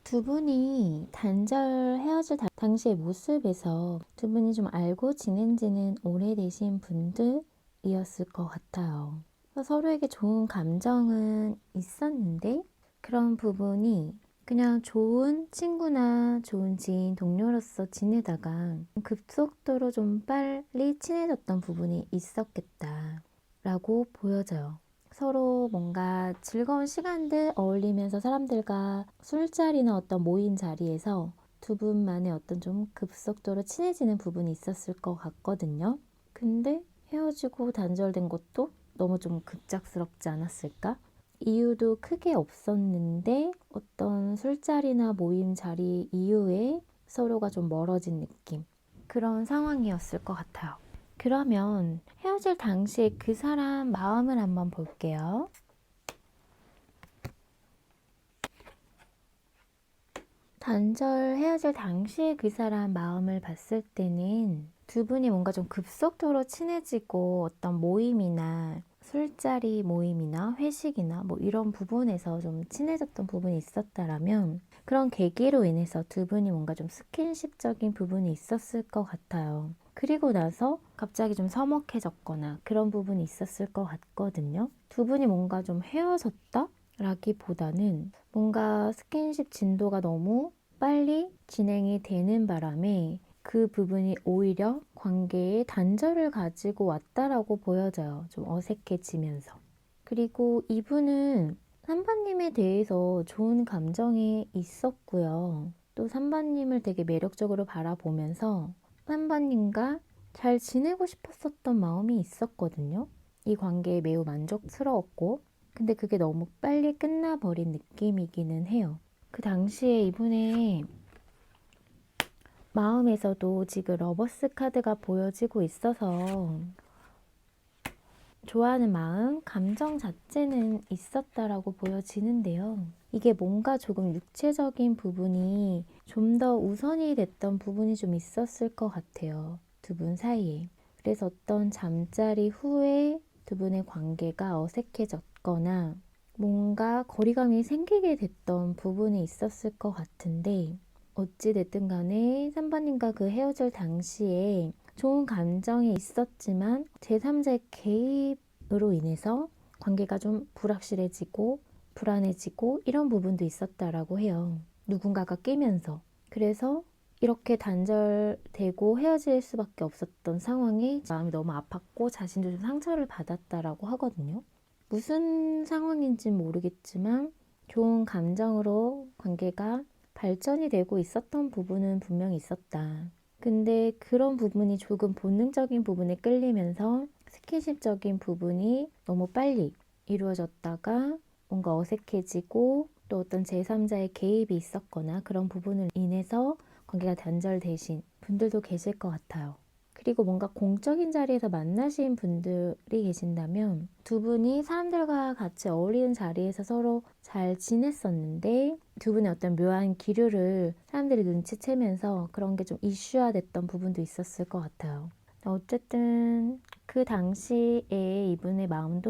두 분이 단절 헤어질 당시의 모습에서 두 분이 좀 알고 지낸 지는 오래되신 분들이었을 것 같아요. 서로에게 좋은 감정은 있었는데 그런 부분이 그냥 좋은 친구나 좋은 지인, 동료로서 지내다가 급속도로 좀 빨리 친해졌던 부분이 있었겠다라고 보여져요. 서로 뭔가 즐거운 시간들 어울리면서 사람들과 술자리나 어떤 모임 자리에서 두 분만의 어떤 좀 급속도로 친해지는 부분이 있었을 것 같거든요. 근데 헤어지고 단절된 것도 너무 좀 급작스럽지 않았을까? 이유도 크게 없었는데 어떤 술자리나 모임 자리 이후에 서로가 좀 멀어진 느낌. 그런 상황이었을 것 같아요. 그러면 헤어질 당시에 그 사람 마음을 한번 볼게요. 단절 헤어질 당시에 그 사람 마음을 봤을 때는 두 분이 뭔가 좀 급속도로 친해지고 어떤 모임이나 술자리 모임이나 회식이나 뭐 이런 부분에서 좀 친해졌던 부분이 있었다라면 그런 계기로 인해서 두 분이 뭔가 좀 스킨십적인 부분이 있었을 것 같아요. 그리고 나서 갑자기 좀 서먹해졌거나 그런 부분이 있었을 것 같거든요. 두 분이 뭔가 좀 헤어졌다? 라기보다는 뭔가 스킨십 진도가 너무 빨리 진행이 되는 바람에 그 부분이 오히려 관계에 단절을 가지고 왔다라고 보여져요. 좀 어색해지면서. 그리고 이분은 3번님에 대해서 좋은 감정이 있었고요. 또 3번님을 되게 매력적으로 바라보면서 3번님과 잘 지내고 싶었었던 마음이 있었거든요. 이 관계에 매우 만족스러웠고 근데 그게 너무 빨리 끝나버린 느낌이기는 해요. 그 당시에 이분의 마음에서도 지금 러버스 카드가 보여지고 있어서 좋아하는 마음, 감정 자체는 있었다라고 보여지는데요. 이게 뭔가 조금 육체적인 부분이 좀 더 우선이 됐던 부분이 좀 있었을 것 같아요. 두 분 사이에. 그래서 어떤 잠자리 후에 두 분의 관계가 어색해졌거나 뭔가 거리감이 생기게 됐던 부분이 있었을 것 같은데 어찌됐든 간에 3번님과 그 헤어질 당시에 좋은 감정이 있었지만 제3자의 개입으로 인해서 관계가 좀 불확실해지고 불안해지고 이런 부분도 있었다라고 해요. 누군가가 끼면서. 그래서 이렇게 단절되고 헤어질 수밖에 없었던 상황에 마음이 너무 아팠고 자신도 좀 상처를 받았다라고 하거든요. 무슨 상황인지는 모르겠지만 좋은 감정으로 관계가 발전이 되고 있었던 부분은 분명히 있었다. 근데 그런 부분이 조금 본능적인 부분에 끌리면서 스킨십적인 부분이 너무 빨리 이루어졌다가 뭔가 어색해지고 또 어떤 제3자의 개입이 있었거나 그런 부분을 인해서 관계가 단절되신 분들도 계실 것 같아요. 그리고 뭔가 공적인 자리에서 만나신 분들이 계신다면 두 분이 사람들과 같이 어울리는 자리에서 서로 잘 지냈었는데 두 분의 어떤 묘한 기류를 사람들이 눈치채면서 그런 게 좀 이슈화 됐던 부분도 있었을 것 같아요. 어쨌든 그 당시에 이분의 마음이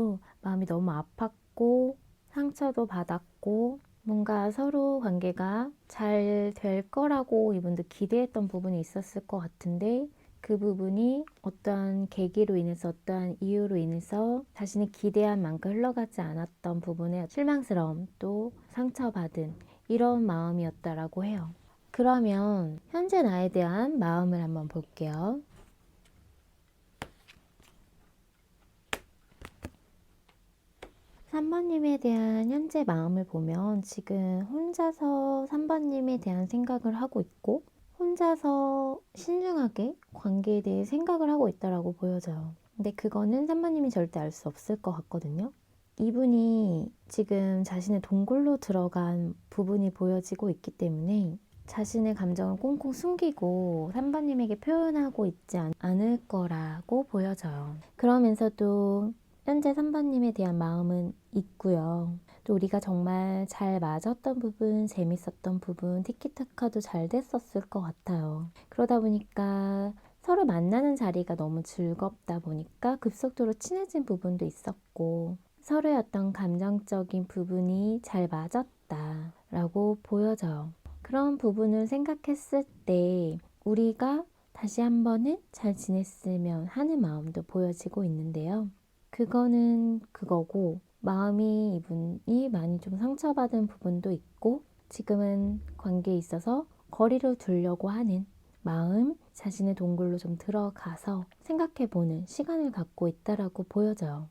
너무 아팠고 상처도 받았고 뭔가 서로 관계가 잘 될 거라고 이분도 기대했던 부분이 있었을 것 같은데 그 부분이 어떠한 계기로 인해서 어떠한 이유로 인해서 자신이 기대한 만큼 흘러가지 않았던 부분에 실망스러움 또 상처받은 이런 마음이었다라고 해요. 그러면 현재 나에 대한 마음을 한번 볼게요. 3번님에 대한 현재 마음을 보면 지금 혼자서 3번님에 대한 생각을 하고 있고 혼자서 신중하게 관계에 대해 생각을 하고 있다라고 보여져요. 근데 그거는 3번님이 절대 알 수 없을 것 같거든요. 이분이 지금 자신의 동굴로 들어간 부분이 보여지고 있기 때문에 자신의 감정을 꽁꽁 숨기고 3번님에게 표현하고 있지 않을 거라고 보여져요. 그러면서도 현재 3번님에 대한 마음은 있고요. 또 우리가 정말 잘 맞았던 부분, 재밌었던 부분, 티키타카도 잘 됐었을 것 같아요. 그러다 보니까 서로 만나는 자리가 너무 즐겁다 보니까 급속도로 친해진 부분도 있었고 서로의 어떤 감정적인 부분이 잘 맞았다라고 보여져요. 그런 부분을 생각했을 때 우리가 다시 한 번은 잘 지냈으면 하는 마음도 보여지고 있는데요. 그거는 그거고 마음이 이분이 많이 좀 상처받은 부분도 있고 지금은 관계에 있어서 거리를 두려고 하는 마음, 자신의 동굴로 좀 들어가서 생각해보는 시간을 갖고 있다라고 보여져요.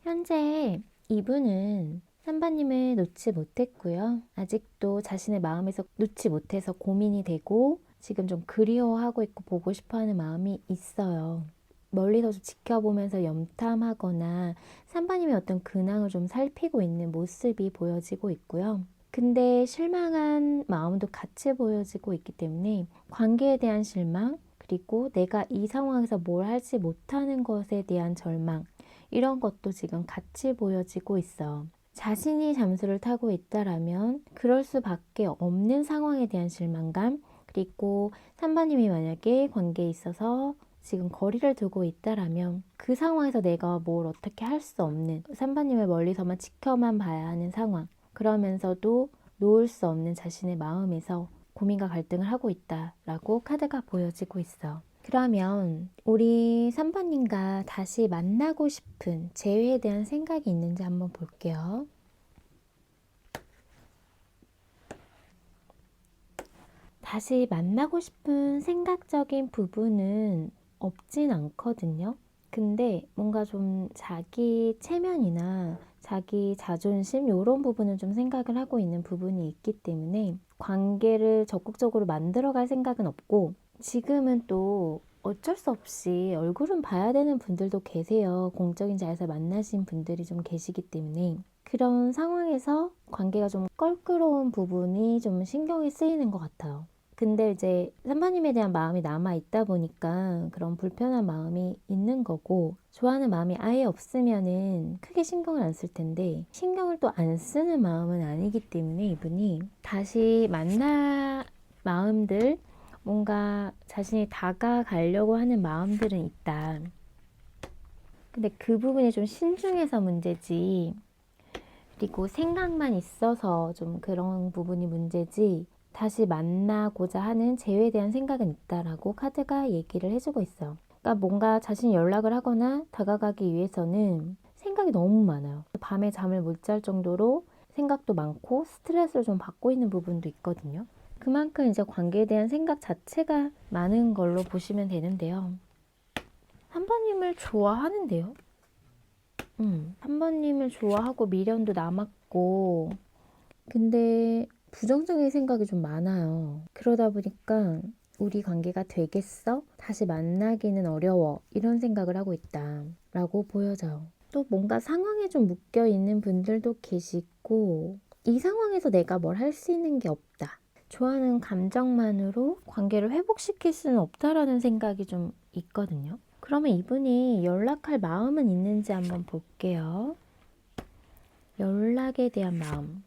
현재 이분은 3번님을 놓지 못했고요. 아직도 자신의 마음에서 놓지 못해서 고민이 되고 지금 좀 그리워하고 있고 보고 싶어하는 마음이 있어요. 멀리서 좀 지켜보면서 염탐하거나 3번님의 어떤 근황을 좀 살피고 있는 모습이 보여지고 있고요. 근데 실망한 마음도 같이 보여지고 있기 때문에 관계에 대한 실망, 그리고 내가 이 상황에서 뭘 하지 못하는 것에 대한 절망, 이런 것도 지금 같이 보여지고 있어. 자신이 잠수를 타고 있다라면 그럴 수밖에 없는 상황에 대한 실망감, 그리고 3번님이 만약에 관계에 있어서 지금 거리를 두고 있다라면 그 상황에서 내가 뭘 어떻게 할 수 없는 3번님을 멀리서만 지켜만 봐야 하는 상황, 그러면서도 놓을 수 없는 자신의 마음에서 고민과 갈등을 하고 있다라고 카드가 보여지고 있어. 그러면 우리 3번님과 다시 만나고 싶은 재회에 대한 생각이 있는지 한번 볼게요. 다시 만나고 싶은 생각적인 부분은 없진 않거든요. 근데 뭔가 좀 자기 체면이나 자기 자존심 이런 부분을 좀 생각을 하고 있는 부분이 있기 때문에 관계를 적극적으로 만들어갈 생각은 없고 지금은 또 어쩔 수 없이 얼굴은 봐야 되는 분들도 계세요. 공적인 자리에서 만나신 분들이 좀 계시기 때문에 그런 상황에서 관계가 좀 껄끄러운 부분이 좀 신경이 쓰이는 것 같아요. 근데 이제 3번님에 대한 마음이 남아있다 보니까 그런 불편한 마음이 있는 거고 좋아하는 마음이 아예 없으면은 크게 신경을 안 쓸 텐데 신경을 또 안 쓰는 마음은 아니기 때문에 이분이 다시 만나 마음들 뭔가 자신이 다가가려고 하는 마음들은 있다. 근데 그 부분이 좀 신중해서 문제지 그리고 생각만 있어서 좀 그런 부분이 문제지 다시 만나고자 하는 재회에 대한 생각은 있다라고 카드가 얘기를 해주고 있어요. 그러니까 뭔가 자신이 연락을 하거나 다가가기 위해서는 생각이 너무 많아요. 밤에 잠을 못 잘 정도로 생각도 많고 스트레스를 좀 받고 있는 부분도 있거든요. 그만큼 이제 관계에 대한 생각 자체가 많은 걸로 보시면 되는데요. 3번님을 좋아하는데요. 3번님을 좋아하고 미련도 남았고 근데 부정적인 생각이 좀 많아요. 그러다 보니까 우리 관계가 되겠어? 다시 만나기는 어려워. 이런 생각을 하고 있다 라고 보여져요. 또 뭔가 상황에 좀 묶여 있는 분들도 계시고 이 상황에서 내가 뭘 할 수 있는 게 없다. 좋아하는 감정만으로 관계를 회복시킬 수는 없다라는 생각이 좀 있거든요. 그러면 이분이 연락할 마음은 있는지 한번 볼게요. 연락에 대한 마음.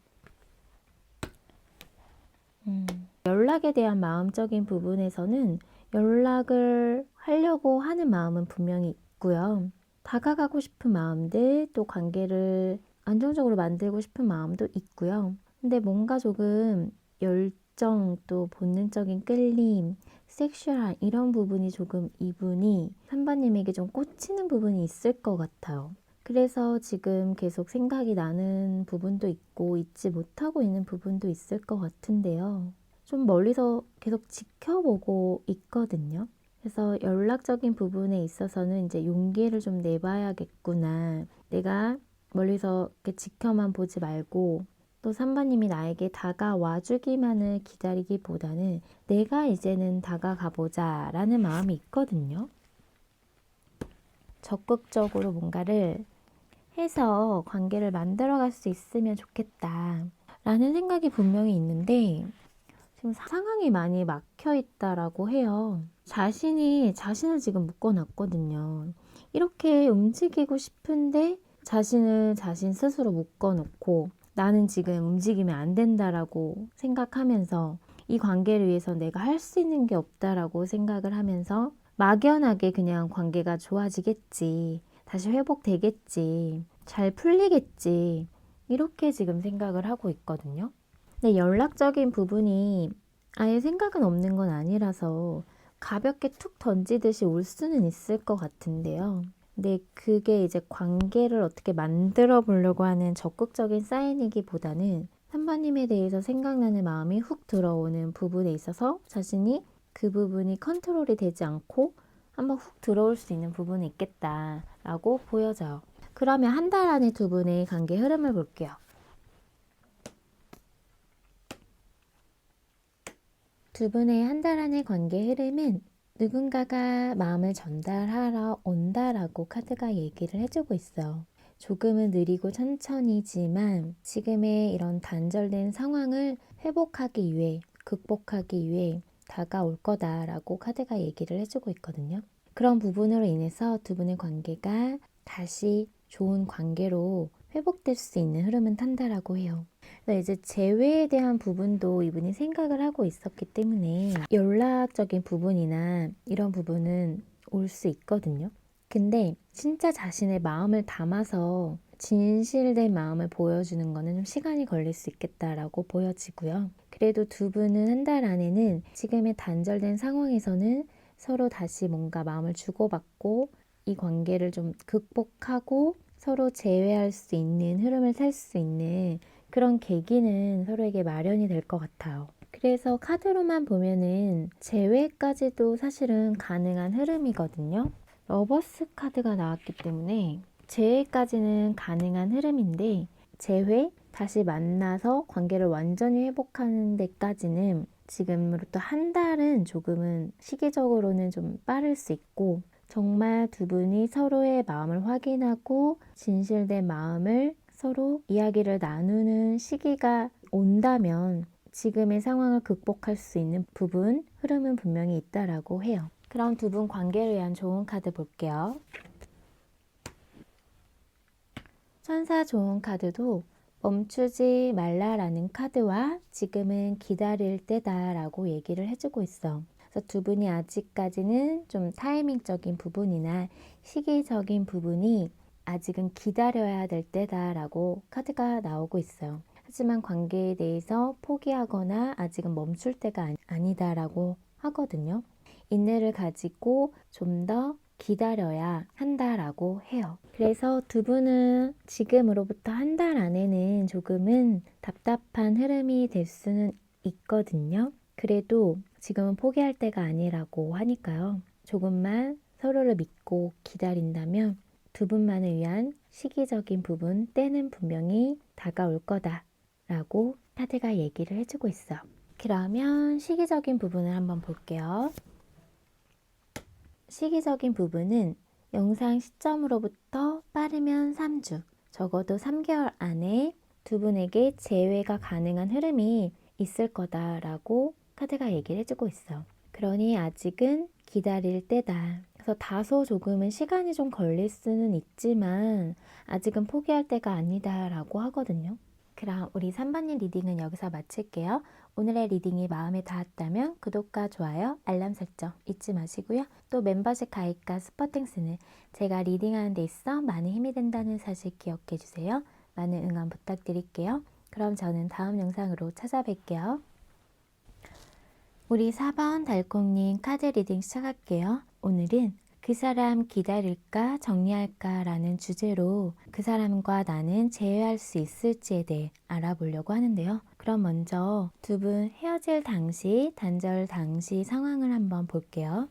연락에 대한 마음적인 부분에서는 연락을 하려고 하는 마음은 분명히 있고요. 다가가고 싶은 마음들, 또 관계를 안정적으로 만들고 싶은 마음도 있고요. 근데 뭔가 조금 열정, 또 본능적인 끌림, 섹슈얼한 이런 부분이 조금 이분이 3번님에게 좀 꽂히는 부분이 있을 것 같아요. 그래서 지금 계속 생각이 나는 부분도 있고 잊지 못하고 있는 부분도 있을 것 같은데요. 좀 멀리서 계속 지켜보고 있거든요. 그래서 연락적인 부분에 있어서는 이제 용기를 좀 내봐야겠구나. 내가 멀리서 이렇게 지켜만 보지 말고 또 3번님이 나에게 다가와 주기만을 기다리기보다는 내가 이제는 다가가 보자 라는 마음이 있거든요. 적극적으로 뭔가를 해서 관계를 만들어갈 수 있으면 좋겠다 라는 생각이 분명히 있는데 지금 상황이 많이 막혀 있다라고 해요. 자신을 지금 묶어놨거든요. 이렇게 움직이고 싶은데 자신을 자신 스스로 묶어놓고 나는 지금 움직이면 안 된다라고 생각하면서 이 관계를 위해서 내가 할 수 있는 게 없다라고 생각을 하면서 막연하게 그냥 관계가 좋아지겠지, 다시 회복되겠지, 잘 풀리겠지 이렇게 지금 생각을 하고 있거든요. 근데 연락적인 부분이 아예 생각은 없는 건 아니라서 가볍게 툭 던지듯이 올 수는 있을 것 같은데요. 근데 그게 이제 관계를 어떻게 만들어 보려고 하는 적극적인 사인이기보다는 3번님에 대해서 생각나는 마음이 훅 들어오는 부분에 있어서 자신이 그 부분이 컨트롤이 되지 않고 한번 훅 들어올 수 있는 부분이 있겠다라고 보여져요. 그러면 한 달 안에 두 분의 관계 흐름을 볼게요. 두 분의 한 달 안의 관계 흐름은 누군가가 마음을 전달하러 온다라고 카드가 얘기를 해주고 있어요. 조금은 느리고 천천히지만 지금의 이런 단절된 상황을 회복하기 위해, 극복하기 위해 다가올 거다라고 카드가 얘기를 해주고 있거든요. 그런 부분으로 인해서 두 분의 관계가 다시 좋은 관계로 회복될 수 있는 흐름은 탄다라고 해요. 이제 재회에 대한 부분도 이분이 생각을 하고 있었기 때문에 연락적인 부분이나 이런 부분은 올 수 있거든요. 근데 진짜 자신의 마음을 담아서 진실된 마음을 보여주는 거는 좀 시간이 걸릴 수 있겠다라고 보여지고요. 그래도 두 분은 한 달 안에는 지금의 단절된 상황에서는 서로 다시 뭔가 마음을 주고받고 이 관계를 좀 극복하고 서로 재회할 수 있는 흐름을 탈 수 있는 그런 계기는 서로에게 마련이 될 것 같아요. 그래서 카드로만 보면은 재회까지도 사실은 가능한 흐름이거든요. 러버스 카드가 나왔기 때문에 재회까지는 가능한 흐름인데 재회, 다시 만나서 관계를 완전히 회복하는 데까지는 지금으로부터 한 달은 조금은 시기적으로는 좀 빠를 수 있고 정말 두 분이 서로의 마음을 확인하고 진실된 마음을 서로 이야기를 나누는 시기가 온다면 지금의 상황을 극복할 수 있는 부분, 흐름은 분명히 있다라고 해요. 그럼 두 분 관계를 위한 좋은 카드 볼게요. 천사 좋은 카드도 멈추지 말라라는 카드와 지금은 기다릴 때다라고 얘기를 해주고 있어. 그래서 두 분이 아직까지는 좀 타이밍적인 부분이나 시기적인 부분이 아직은 기다려야 될 때다라고 카드가 나오고 있어요. 하지만 관계에 대해서 포기하거나 아직은 멈출 때가 아니다라고 하거든요. 인내를 가지고 좀 더 기다려야 한다라고 해요. 그래서 두 분은 지금으로부터 한 달 안에는 조금은 답답한 흐름이 될 수는 있거든요. 그래도 지금은 포기할 때가 아니라고 하니까요. 조금만 서로를 믿고 기다린다면 두 분만을 위한 시기적인 부분, 때는 분명히 다가올 거다라고 카드가 얘기를 해주고 있어요. 그러면 시기적인 부분을 한번 볼게요. 시기적인 부분은 영상 시점으로부터 빠르면 3주, 적어도 3개월 안에 두 분에게 재회가 가능한 흐름이 있을 거다라고 카드가 얘기를 해주고 있어. 그러니 아직은 기다릴 때다. 그래서 다소 조금은 시간이 좀 걸릴 수는 있지만 아직은 포기할 때가 아니다라고 하거든요. 그럼 우리 3번님 리딩은 여기서 마칠게요. 오늘의 리딩이 마음에 닿았다면 구독과 좋아요, 알람 설정 잊지 마시고요. 또 멤버십 가입과 스퍼팅스는 제가 리딩하는 데 있어 많은 힘이 된다는 사실 기억해 주세요. 많은 응원 부탁드릴게요. 그럼 저는 다음 영상으로 찾아뵐게요. 우리 4번 달콩님 카드 리딩 시작할게요. 오늘은 그 사람 기다릴까 정리할까 라는 주제로 그 사람과 나는 재회할 수 있을지에 대해 알아보려고 하는데요. 그럼 먼저 두 분 헤어질 당시, 단절 당시 상황을 한번 볼게요.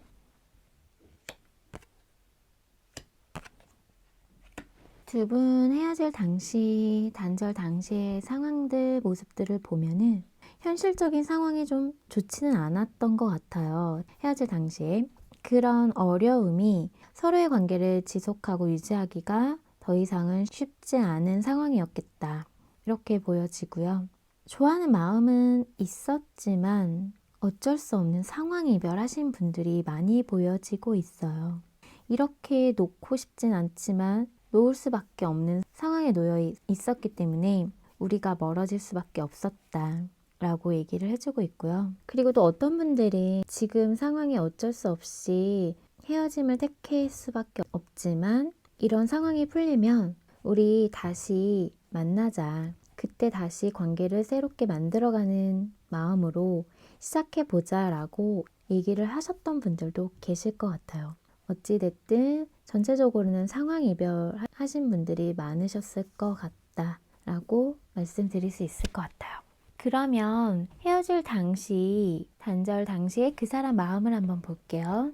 두 분 헤어질 당시, 단절 당시의 상황들, 모습들을 보면은 현실적인 상황이 좀 좋지는 않았던 것 같아요. 헤어질 당시에. 그런 어려움이 서로의 관계를 지속하고 유지하기가 더 이상은 쉽지 않은 상황이었겠다. 이렇게 보여지고요. 좋아하는 마음은 있었지만 어쩔 수 없는 상황에 이별하신 분들이 많이 보여지고 있어요. 이렇게 놓고 싶진 않지만 놓을 수밖에 없는 상황에 놓여 있었기 때문에 우리가 멀어질 수밖에 없었다 라고 얘기를 해주고 있고요. 그리고 또 어떤 분들이 지금 상황에 어쩔 수 없이 헤어짐을 택할 수밖에 없지만 이런 상황이 풀리면 우리 다시 만나자. 그때 다시 관계를 새롭게 만들어가는 마음으로 시작해보자 라고 얘기를 하셨던 분들도 계실 것 같아요. 어찌됐든 전체적으로는 상황 이별하신 분들이 많으셨을 것 같다 라고 말씀드릴 수 있을 것 같아요. 그러면 헤어질 당시, 단절 당시에 그 사람 마음을 한번 볼게요.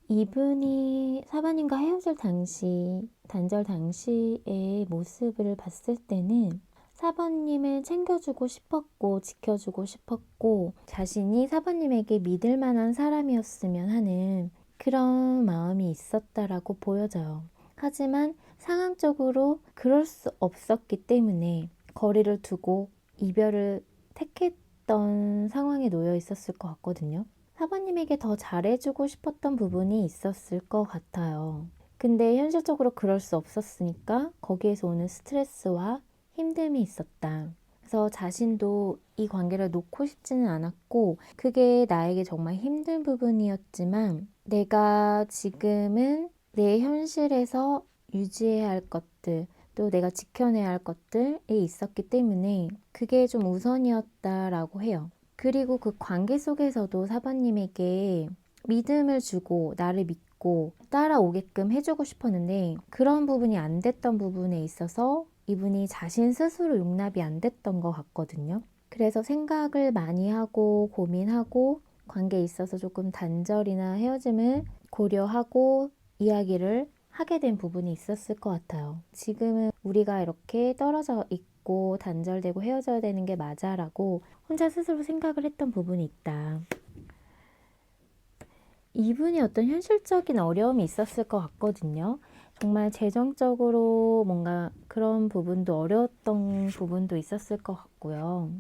이분이 사바님과 헤어질 당시, 단절 당시의 모습을 봤을 때는 4번님을 챙겨주고 싶었고 지켜주고 싶었고 자신이 4번님에게 믿을 만한 사람이었으면 하는 그런 마음이 있었다라고 보여져요. 하지만 상황적으로 그럴 수 없었기 때문에 거리를 두고 이별을 택했던 상황에 놓여 있었을 것 같거든요. 4번님에게 더 잘해주고 싶었던 부분이 있었을 것 같아요. 근데 현실적으로 그럴 수 없었으니까 거기에서 오는 스트레스와 힘듦이 있었다. 그래서 자신도 이 관계를 놓고 싶지는 않았고 그게 나에게 정말 힘든 부분이었지만 내가 지금은 내 현실에서 유지해야 할 것들 또 내가 지켜내야 할 것들이 있었기 때문에 그게 좀 우선이었다라고 해요. 그리고 그 관계 속에서도 사바님에게 믿음을 주고 나를 믿고 따라오게끔 해주고 싶었는데 그런 부분이 안 됐던 부분에 있어서 이분이 자신 스스로 용납이 안 됐던 것 같거든요. 그래서 생각을 많이 하고 고민하고 관계에 있어서 조금 단절이나 헤어짐을 고려하고 이야기를 하게 된 부분이 있었을 것 같아요. 지금은 우리가 이렇게 떨어져 있고 단절되고 헤어져야 되는 게 맞아라고 혼자 스스로 생각을 했던 부분이 있다. 이분이 어떤 현실적인 어려움이 있었을 것 같거든요. 정말 재정적으로 뭔가 그런 부분도 어려웠던 부분도 있었을 것 같고요.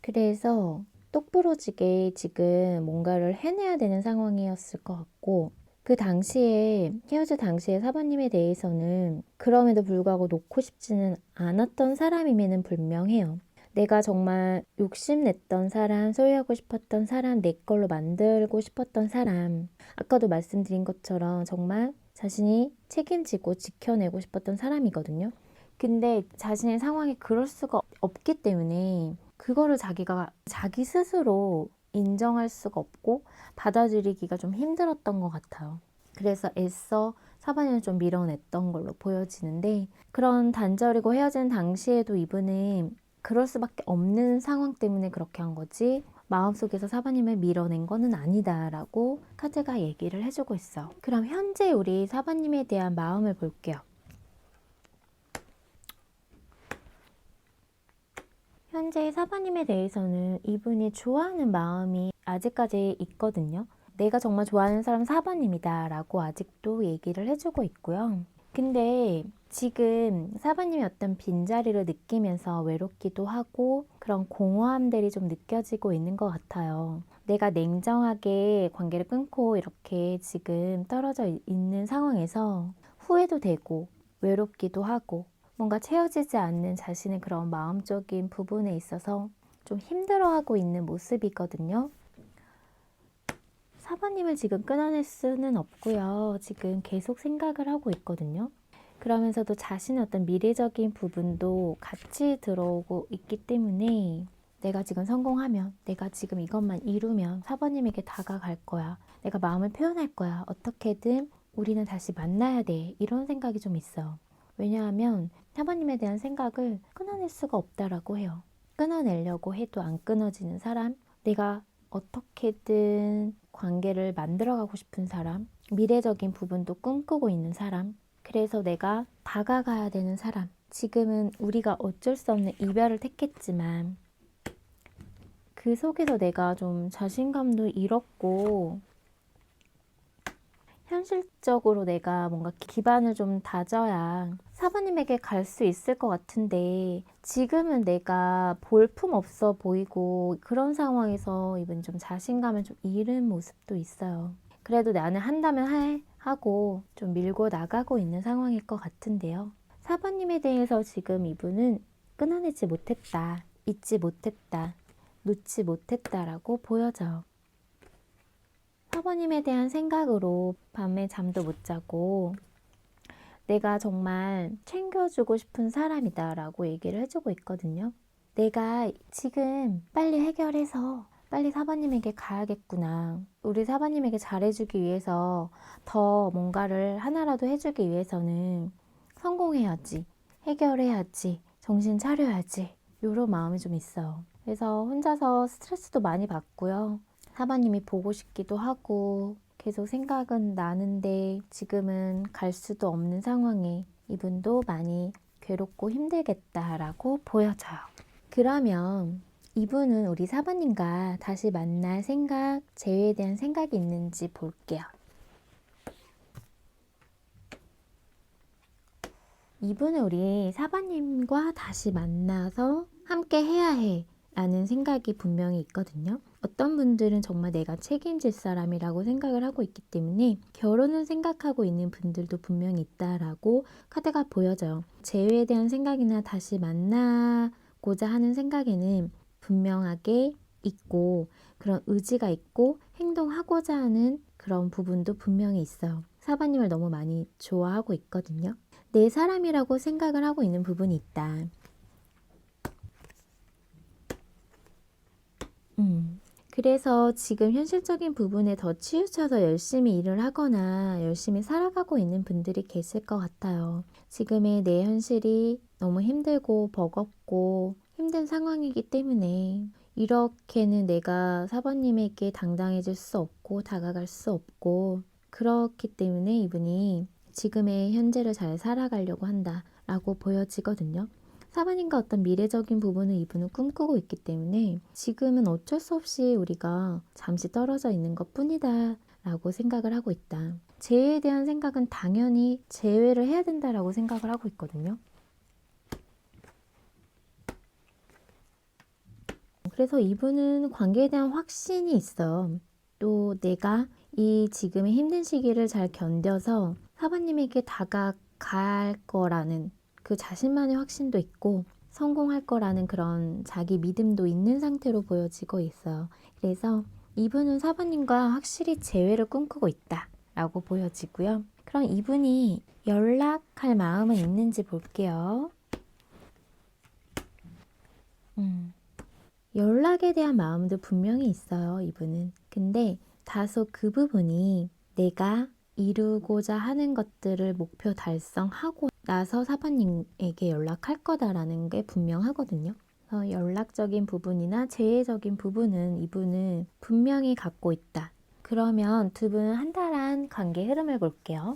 그래서 똑부러지게 지금 뭔가를 해내야 되는 상황이었을 것 같고 그 당시에 헤어질 당시에 사바님에 대해서는 그럼에도 불구하고 놓고 싶지는 않았던 사람임에는 분명해요. 내가 정말 욕심냈던 사람, 소유하고 싶었던 사람, 내 걸로 만들고 싶었던 사람 아까도 말씀드린 것처럼 정말 자신이 책임지고 지켜내고 싶었던 사람이거든요. 근데 자신의 상황이 그럴 수가 없기 때문에 그거를 자기가 자기 스스로 인정할 수가 없고 받아들이기가 좀 힘들었던 것 같아요. 그래서 애써 사반을 좀 밀어냈던 걸로 보여지는데 그런 단절이고 헤어진 당시에도 이분은 그럴 수밖에 없는 상황 때문에 그렇게 한 거지 마음속에서 사바님을 밀어낸 거는 아니다라고 카드가 얘기를 해주고 있어. 그럼 현재 우리 사바님에 대한 마음을 볼게요. 현재 사바님에 대해서는 이분이 좋아하는 마음이 아직까지 있거든요. 내가 정말 좋아하는 사람 4번님이다 라고 아직도 얘기를 해주고 있고요. 근데 지금 사바님이 어떤 빈자리를 느끼면서 외롭기도 하고 그런 공허함들이 좀 느껴지고 있는 것 같아요. 내가 냉정하게 관계를 끊고 이렇게 지금 떨어져 있는 상황에서 후회도 되고 외롭기도 하고 뭔가 채워지지 않는 자신의 그런 마음적인 부분에 있어서 좀 힘들어하고 있는 모습이거든요. 사바님을 지금 끊어낼 수는 없고요. 지금 계속 생각을 하고 있거든요. 그러면서도 자신의 어떤 미래적인 부분도 같이 들어오고 있기 때문에 내가 지금 성공하면, 내가 지금 이것만 이루면 사바님에게 다가갈 거야. 내가 마음을 표현할 거야. 어떻게든 우리는 다시 만나야 돼. 이런 생각이 좀 있어요. 왜냐하면 사바님에 대한 생각을 끊어낼 수가 없다라고 해요. 끊어내려고 해도 안 끊어지는 사람, 내가 어떻게든 관계를 만들어가고 싶은 사람, 미래적인 부분도 꿈꾸고 있는 사람, 그래서 내가 다가가야 되는 사람, 지금은 우리가 어쩔 수 없는 이별을 택했지만 그 속에서 내가 좀 자신감도 잃었고 현실적으로 내가 뭔가 기반을 좀 다져야 사부님에게 갈 수 있을 것 같은데 지금은 내가 볼품 없어 보이고 그런 상황에서 이분 좀 자신감을 좀 잃은 모습도 있어요. 그래도 나는 한다면 하고 좀 밀고 나가고 있는 상황일 것 같은데요. 사부님에 대해서 지금 이분은 끊어내지 못했다, 잊지 못했다, 놓지 못했다라고 보여져요. 사부님에 대한 생각으로 밤에 잠도 못 자고 내가 정말 챙겨주고 싶은 사람이다 라고 얘기를 해주고 있거든요. 내가 지금 빨리 해결해서 빨리 사부님에게 가야겠구나. 우리 사부님에게 잘해주기 위해서 더 뭔가를 하나라도 해주기 위해서는 성공해야지, 해결해야지, 정신 차려야지 이런 마음이 좀 있어요. 그래서 혼자서 스트레스도 많이 받고요. 사부님이 보고 싶기도 하고 계속 생각은 나는데 지금은 갈 수도 없는 상황에 이분도 많이 괴롭고 힘들겠다라고 보여져요. 그러면 이분은 우리 사부님과 다시 만날 생각, 재회에 대한 생각이 있는지 볼게요. 이분은 우리 사부님과 다시 만나서 함께 해야 해 라는 생각이 분명히 있거든요. 어떤 분들은 정말 내가 책임질 사람이라고 생각을 하고 있기 때문에 결혼을 생각하고 있는 분들도 분명히 있다라고 카드가 보여져요. 재회에 대한 생각이나 다시 만나고자 하는 생각에는 분명하게 있고 그런 의지가 있고 행동하고자 하는 그런 부분도 분명히 있어요. 사부님을 너무 많이 좋아하고 있거든요. 내 사람이라고 생각을 하고 있는 부분이 있다. 그래서 지금 현실적인 부분에 더 치우쳐서 열심히 일을 하거나 열심히 살아가고 있는 분들이 계실 것 같아요. 지금의 내 현실이 너무 힘들고 버겁고 힘든 상황이기 때문에 이렇게는 내가 사부님에게 당당해질 수 없고 다가갈 수 없고 그렇기 때문에 이분이 지금의 현재를 잘 살아가려고 한다라고 보여지거든요. 사부님과 어떤 미래적인 부분을 이분은 꿈꾸고 있기 때문에 지금은 어쩔 수 없이 우리가 잠시 떨어져 있는 것 뿐이다 라고 생각을 하고 있다. 재회에 대한 생각은 당연히 재회를 해야 된다라고 생각을 하고 있거든요. 그래서 이분은 관계에 대한 확신이 있어요. 또 내가 이 지금의 힘든 시기를 잘 견뎌서 사부님에게 다가갈 거라는 그 자신만의 확신도 있고 성공할 거라는 그런 자기 믿음도 있는 상태로 보여지고 있어요. 그래서 이분은 사부님과 확실히 재회를 꿈꾸고 있다 라고 보여지고요. 그럼 이분이 연락할 마음은 있는지 볼게요. 연락에 대한 마음도 분명히 있어요, 이분은. 근데 다소 그 부분이 내가 이루고자 하는 것들을 목표 달성하고 나서 사부님에게 연락할 거다라는 게 분명하거든요. 그래서 연락적인 부분이나 재해적인 부분은 이분은 분명히 갖고 있다. 그러면 두 분은 한 달 안 관계 흐름을 볼게요.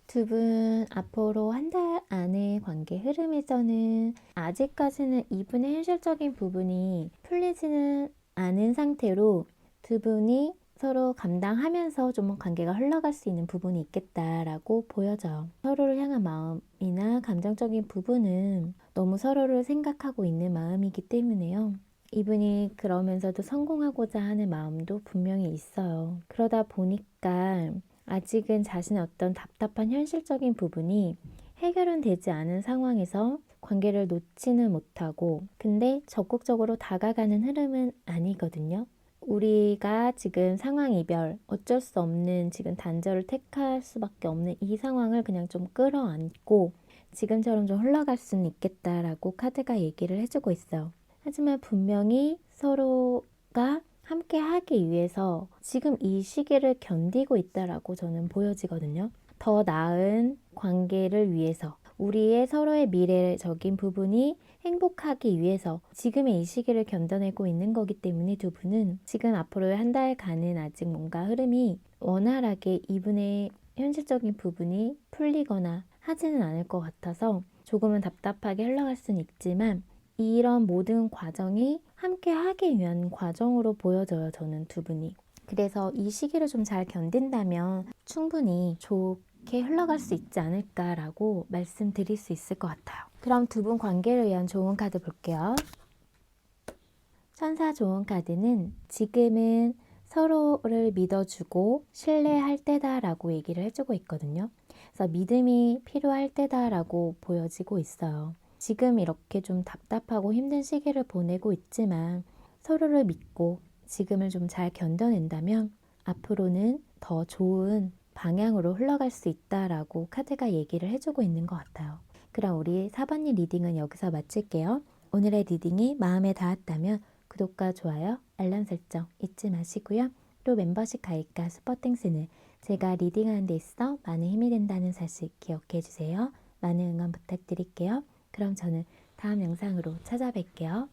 두 분 앞으로 한 달 안의 관계 흐름에서는 아직까지는 이분의 현실적인 부분이 풀리지는 않은 상태로 두 분이 서로 감당하면서 좀 관계가 흘러갈 수 있는 부분이 있겠다라고 보여져요. 서로를 향한 마음이나 감정적인 부분은 너무 서로를 생각하고 있는 마음이기 때문에요. 이분이 그러면서도 성공하고자 하는 마음도 분명히 있어요. 그러다 보니까 아직은 자신의 어떤 답답한 현실적인 부분이 해결은 되지 않은 상황에서 관계를 놓지는 못하고 근데 적극적으로 다가가는 흐름은 아니거든요. 우리가 지금 상황 이별, 어쩔 수 없는 지금 단절을 택할 수밖에 없는 이 상황을 그냥 좀 끌어안고 지금처럼 좀 흘러갈 수는 있겠다라고 카드가 얘기를 해주고 있어요. 하지만 분명히 서로가 함께 하기 위해서 지금 이 시기를 견디고 있다라고 저는 보여지거든요. 더 나은 관계를 위해서 우리의 서로의 미래적인 부분이 행복하기 위해서 지금의 이 시기를 견뎌내고 있는 거기 때문에 두 분은 지금 앞으로의 한 달간은 아직 뭔가 흐름이 원활하게 이분의 현실적인 부분이 풀리거나 하지는 않을 것 같아서 조금은 답답하게 흘러갈 수는 있지만 이런 모든 과정이 함께 하기 위한 과정으로 보여져요. 저는 두 분이. 그래서 이 시기를 좀 잘 견딘다면 충분히 좋게 흘러갈 수 있지 않을까라고 말씀드릴 수 있을 것 같아요. 그럼 두 분 관계를 위한 좋은 카드 볼게요. 천사 좋은 카드는 지금은 서로를 믿어주고 신뢰할 때다라고 얘기를 해주고 있거든요. 그래서 믿음이 필요할 때다라고 보여지고 있어요. 지금 이렇게 좀 답답하고 힘든 시기를 보내고 있지만 서로를 믿고 지금을 좀 잘 견뎌낸다면 앞으로는 더 좋은 방향으로 흘러갈 수 있다라고 카드가 얘기를 해주고 있는 것 같아요. 그럼 우리 4번님 리딩은 여기서 마칠게요. 오늘의 리딩이 마음에 닿았다면 구독과 좋아요, 알람 설정 잊지 마시고요. 또 멤버십 가입과 슈퍼땡스는 제가 리딩하는 데 있어 많은 힘이 된다는 사실 기억해 주세요. 많은 응원 부탁드릴게요. 그럼 저는 다음 영상으로 찾아뵐게요.